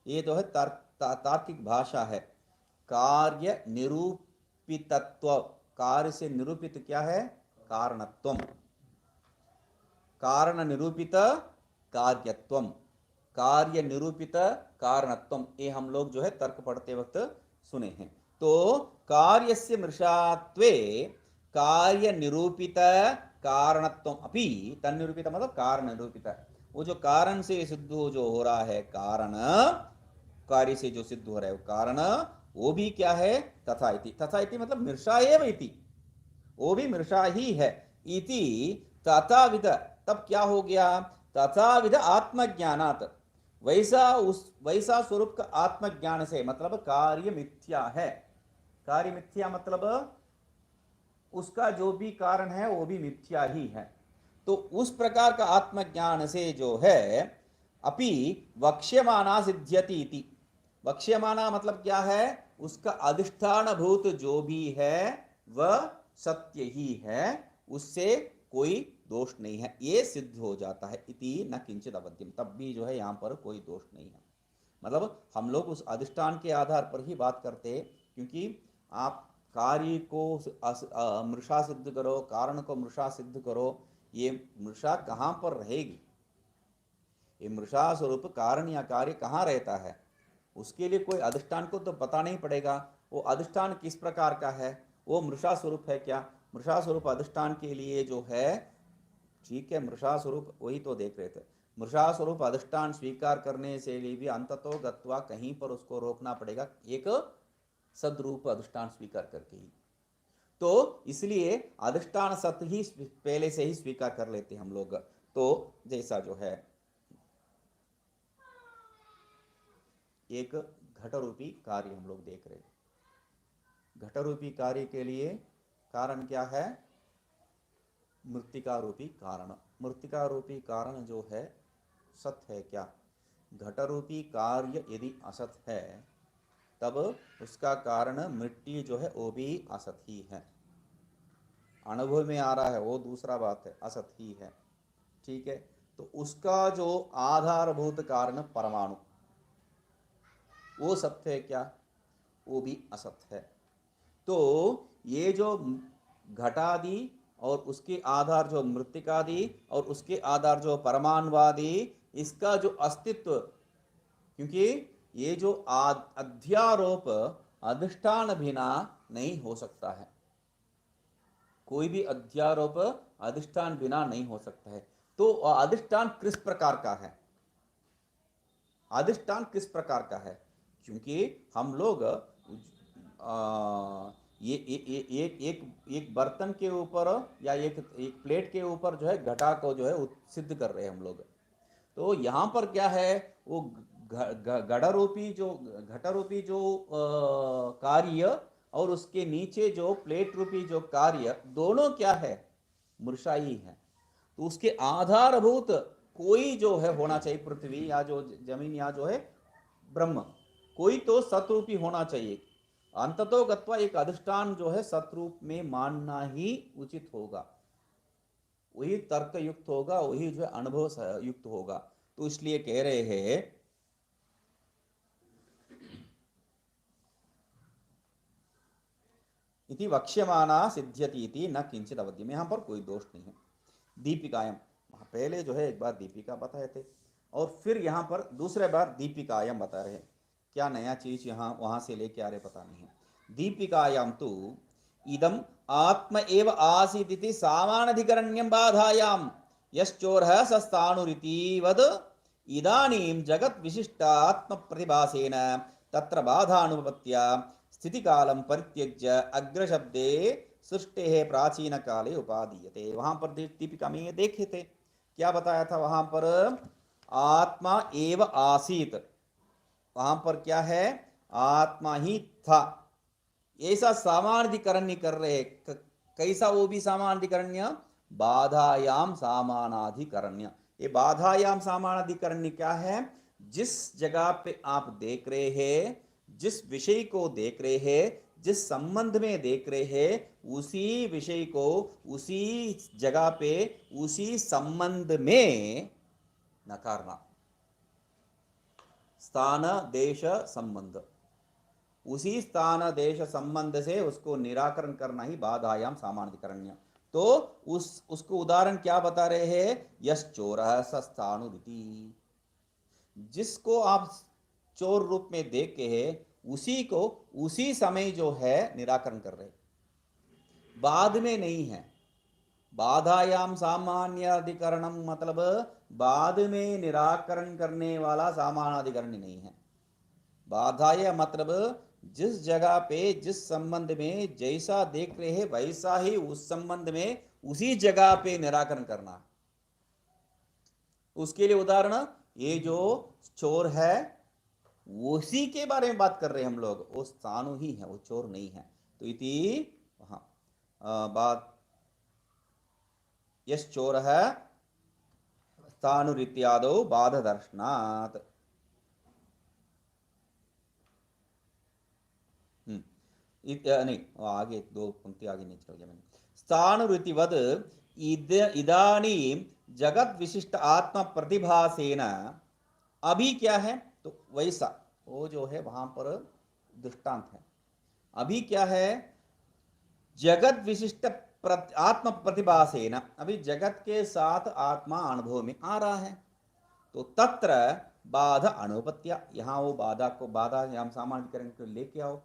ये जो है तार्किक भाषा है। कार्य निरूपितत्व, कार्य से निरूपित क्या है? कारणत्वम। कारण निरूपित कार्यत्वम, कार्य निरूपित कारणत्वम, ये हम लोग जो है तर्क पढ़ते वक्त सुने हैं। तो कार्यस्य मृषात्वे कार्य निरूपित कारणत्वम अपि, तन्निरूपित मतलब कारण निरूपित, वो जो कारण से सिद्ध जो हो रहा है, कारण कार्य से जो सिद्ध हो रहा है वो कारण, वो भी क्या है? तथा इति। तथा इति मतलब मृषा एव इति, वो भी मृषा ही है। इति तथाविध, तब क्या हो गया? तथाविध आत्मज्ञानात्, वैसा स्वरूप का आत्मज्ञान से, मतलब कार्य मिथ्या है। कार्य मिथ्या मतलब उसका जो भी कारण है वो भी मिथ्या ही है। तो उस प्रकार का आत्मज्ञान से जो है अपि वक्ष्यमाना सिद्ध्यति इति। वक्ष्यमाना मतलब क्या है? उसका अधिष्ठान भूत जो भी है वह सत्य ही है, उससे कोई दोष नहीं है, ये सिद्ध हो जाता है। इति न किंचित अवध्यम, तब भी जो है यहाँ पर कोई दोष नहीं है। मतलब हम लोग उस अधिष्ठान के आधार पर ही बात करते हैं, क्योंकि आप कार्य को मृषा सिद्ध करो, कारण को मृषा सिद्ध करो, ये मृषा कहाँ पर रहेगी? ये मृषा स्वरूप कारण या कार्य कहाँ रहता है? उसके लिए कोई अधिष्ठान को तो पता नहीं पड़ेगा, वो अधिष्ठान किस प्रकार का है, वो मृषा स्वरूप है क्या? मृषा स्वरूप अधिष्ठान के लिए जो है, ठीक है, मृषा स्वरूप वही तो देख रहे थे। मृषा स्वरूप अधिष्ठान स्वीकार करने से लिए भी अंततो गत्वा कहीं पर उसको रोकना पड़ेगा, एक सद्रूप अधिष्ठान स्वीकार करके ही। तो इसलिए अधिष्ठान सत्य ही पहले से ही स्वीकार कर लेते हम लोग। तो जैसा जो है एक घट रूपी कार्य हम लोग देख रहे हैं। घट रूपी कार्य के लिए कारण क्या है? मृत्तिका रूपी कारण। मृत्तिका रूपी कारण जो है सत्य है क्या? घट रूपी कार्य यदि असत है तब उसका कारण मिट्टी जो है वो भी असत ही है। अनुभव में आ रहा है वो दूसरा बात है, असत ही है, ठीक है। तो उसका जो आधारभूत कारण परमाणु, वो सत्य है क्या? वो भी असत है। तो ये जो घटादि और उसके आधार जो मृत्तिकादि और उसके आधार जो परमाणुवादि, इसका जो अस्तित्व, क्योंकि ये जो अध्यारोप अधिष्ठान बिना नहीं हो सकता है, कोई भी अध्यारोप अधिष्ठान बिना नहीं हो सकता है। तो अधिष्ठान किस प्रकार का है, अधिष्ठान किस प्रकार का है? क्योंकि हम लोग एक बर्तन के ऊपर या एक प्लेट के ऊपर जो है घटा को जो है सिद्ध कर रहे हैं हम लोग। तो यहाँ पर क्या है, वो घटारूपी जो कार्य और उसके नीचे जो प्लेट रूपी जो कार्य, दोनों क्या है, मूर्छाई है। तो उसके आधारभूत कोई जो है होना चाहिए, पृथ्वी या जो जमीन या जो है ब्रह्म, कोई तो सतरूपी होना चाहिए। अंततो गत्वा एक अधिष्ठान जो है सतरूप में मानना ही उचित होगा, वही तर्क युक्त होगा, वही जो है अनुभव युक्त होगा। तो इसलिए कह रहे हैं इति वक्ष्यमाना सिद्ध्यति इति न किंचित अवध्यम, यहाँ पर कोई दोष नहीं है। दीपिकायम, पहले जो है एक बार दीपिका बताए थे और फिर यहाँ पर दूसरे बार दीपिकायम बता रहे हैं। क्या नया चीज यहाँ वहां से लेके आ रहे पता नहीं है। दीपिकायाम तो इदम आत्म एव आसीत् इति सामानाधिकरण्यं बाधायाम यश्चोरः सस्तानुरिति वद इदानीं जगत् विशिष्टात्म प्रतिभासेन तत्र बाधानुपत्या स्थिति कालम परित्यज्य अग्रशब्दे सृष्टे प्राचीन काले उपादीयते। वहां पर दीपिका में ये देखे थे, क्या बताया था वहां पर, आत्मा एव आसीत, वहां पर क्या है, आत्मा ही था। ऐसा सामानाधिकरण्य कर रहे, कैसा वो भी सामानाधिकरण्य, बाधायाम सामानाधिकरण्य। ये बाधायाम सामानाधिकरण्य क्या है, जिस जगह पे आप देख रहे हैं, जिस विषय को देख रहे हैं, जिस संबंध में देख रहे हैं, उसी विषय को उसी जगह पे उसी संबंध में नकारना। स्थान देश संबंध, उसी स्थान देश संबंध से उसको निराकरण करना ही बाधायाम सामानाधिकरण्य। तो उसको उदाहरण क्या बता रहे हैं, यश चोरः स स्थाणुरिति, जिसको आप चोर रूप में देख के है, उसी को उसी समय जो है निराकरण कर रहे, बाद में नहीं है। बाधायाम सामान्याधिकरणम मतलब बाद में निराकरण करने वाला सामानाधिकरण नहीं है। बाधाया मतलब जिस जगह पे जिस संबंध में जैसा देख रहे हैं वैसा ही उस संबंध में उसी जगह पे निराकरण करना। उसके लिए उदाहरण, ये जो चोर है उसी के बारे में बात कर रहे हैं हम लोग, वो स्थानु ही है, वो चोर नहीं है। तो इति बात यश चोर है स्थानुरित्यादो बाध दर्शनात्। नहीं, आगे दो पंक्ति आगे नहीं चल गया मैंने। स्थानुरितिवद इदानीं जगत विशिष्ट आत्मा प्रतिभासेन, अभी क्या है, तो वैसा वो जो है वहां पर दृष्टांत है। अभी क्या है, जगत विशिष्ट आत्म प्रतिभासेन, अभी जगत के साथ आत्मा अनुभव में आ रहा है। तो तत्र बाधा अनुपत्या, यहाँ वो बाधा को, बाधा हम सामान्यकरण को लेके आओ,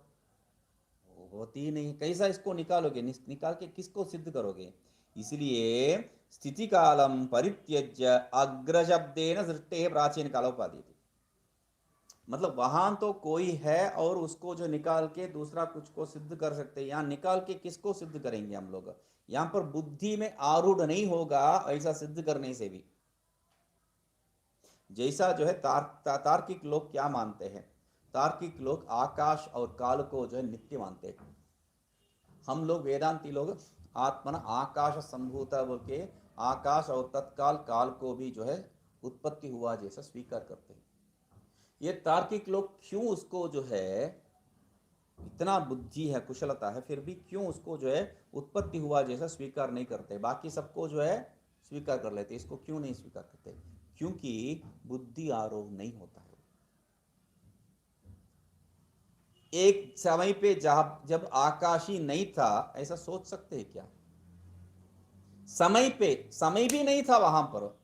होती नहीं। कैसा इसको निकालोगे, निकाल के किसको सिद्ध करोगे? इसलिए स्थिति कालम परित्यज्य अग्रशब्देन सृष्टे प्राचीन कालोपाधि, मतलब वहां तो कोई है और उसको जो निकाल के दूसरा कुछ को सिद्ध कर सकते हैं, यहाँ निकाल के किसको सिद्ध करेंगे हम लोग? यहाँ पर बुद्धि में आरूढ़ नहीं होगा ऐसा सिद्ध करने से भी। जैसा जो है तार्किक लोग क्या मानते हैं, तार्किक लोग आकाश और काल को जो है नित्य मानते हैं। हम लोग वेदांती लोग आत्मन आकाश संभूता बोल के आकाश और तत्काल काल को भी जो है उत्पत्ति हुआ जैसा स्वीकार करते हैं। ये तार्किक लोग क्यों उसको जो है, इतना बुद्धि है, कुशलता है, फिर भी क्यों उसको जो है उत्पत्ति हुआ जैसा स्वीकार नहीं करते? बाकी सबको जो है स्वीकार कर लेते, इसको क्यों नहीं स्वीकार करते? क्योंकि बुद्धि आरोह नहीं होता है। एक समय पे जब आकाश ही नहीं था, ऐसा सोच सकते हैं क्या? समय पे समय भी नहीं था वहां पर,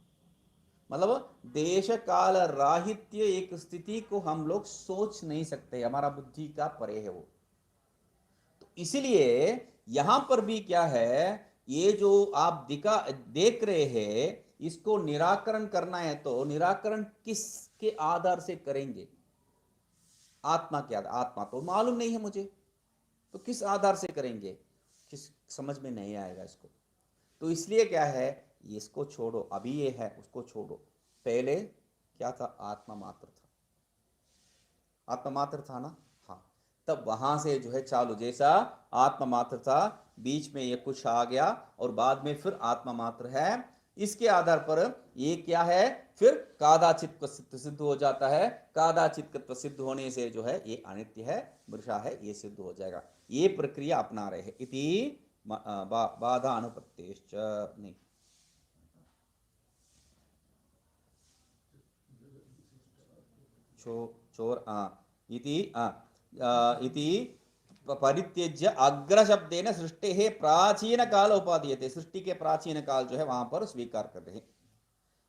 मतलब देश काल राहित्य एक स्थिति को हम लोग सोच नहीं सकते, हमारा बुद्धि का परे है वो। तो इसीलिए यहां पर भी क्या है, ये जो आप देख रहे हैं, इसको निराकरण करना है तो निराकरण किसके आधार से करेंगे? आत्मा के आधार। आत्मा तो मालूम नहीं है मुझे, तो किस आधार से करेंगे? किस समझ में नहीं आएगा इसको। तो इसलिए क्या है, इसको छोड़ो, अभी ये है उसको छोड़ो। पहले क्या था? आत्मा मात्र था, आत्मा मात्र था ना। हाँ, तब वहां से जो है चालू, जैसा आत्मा मात्र था, बीच में ये कुछ आ गया और बाद में फिर आत्मा मात्र है, इसके आधार पर ये क्या है, फिर कादाचित सिद्ध हो जाता है। कादाचित सिद्ध होने से जो है ये अनित्य है, मृषा है, ये सिद्ध हो जाएगा। ये प्रक्रिया अपना रहे हैं इति बाधा अनुपत्तेश्च। नहीं, चोर इति परित्यज्य अग्रशब्देन सृष्टि है प्राचीन काल उपादीयते। सृष्टि के प्राचीन काल जो है वहां पर स्वीकार कर रहे हैं।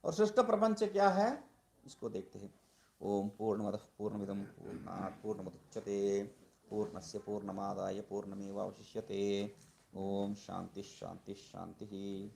और सृष्ट प्रपंच क्या है, इसको देखते हैं। ओम पूर्णमदः पूर्णमिदं पूर्णात् पूर्णमुदच्यते पूर्णस्य पूर्णमादाय पूर्णमेवावशिष्यते। ओम शांति शांति शांति।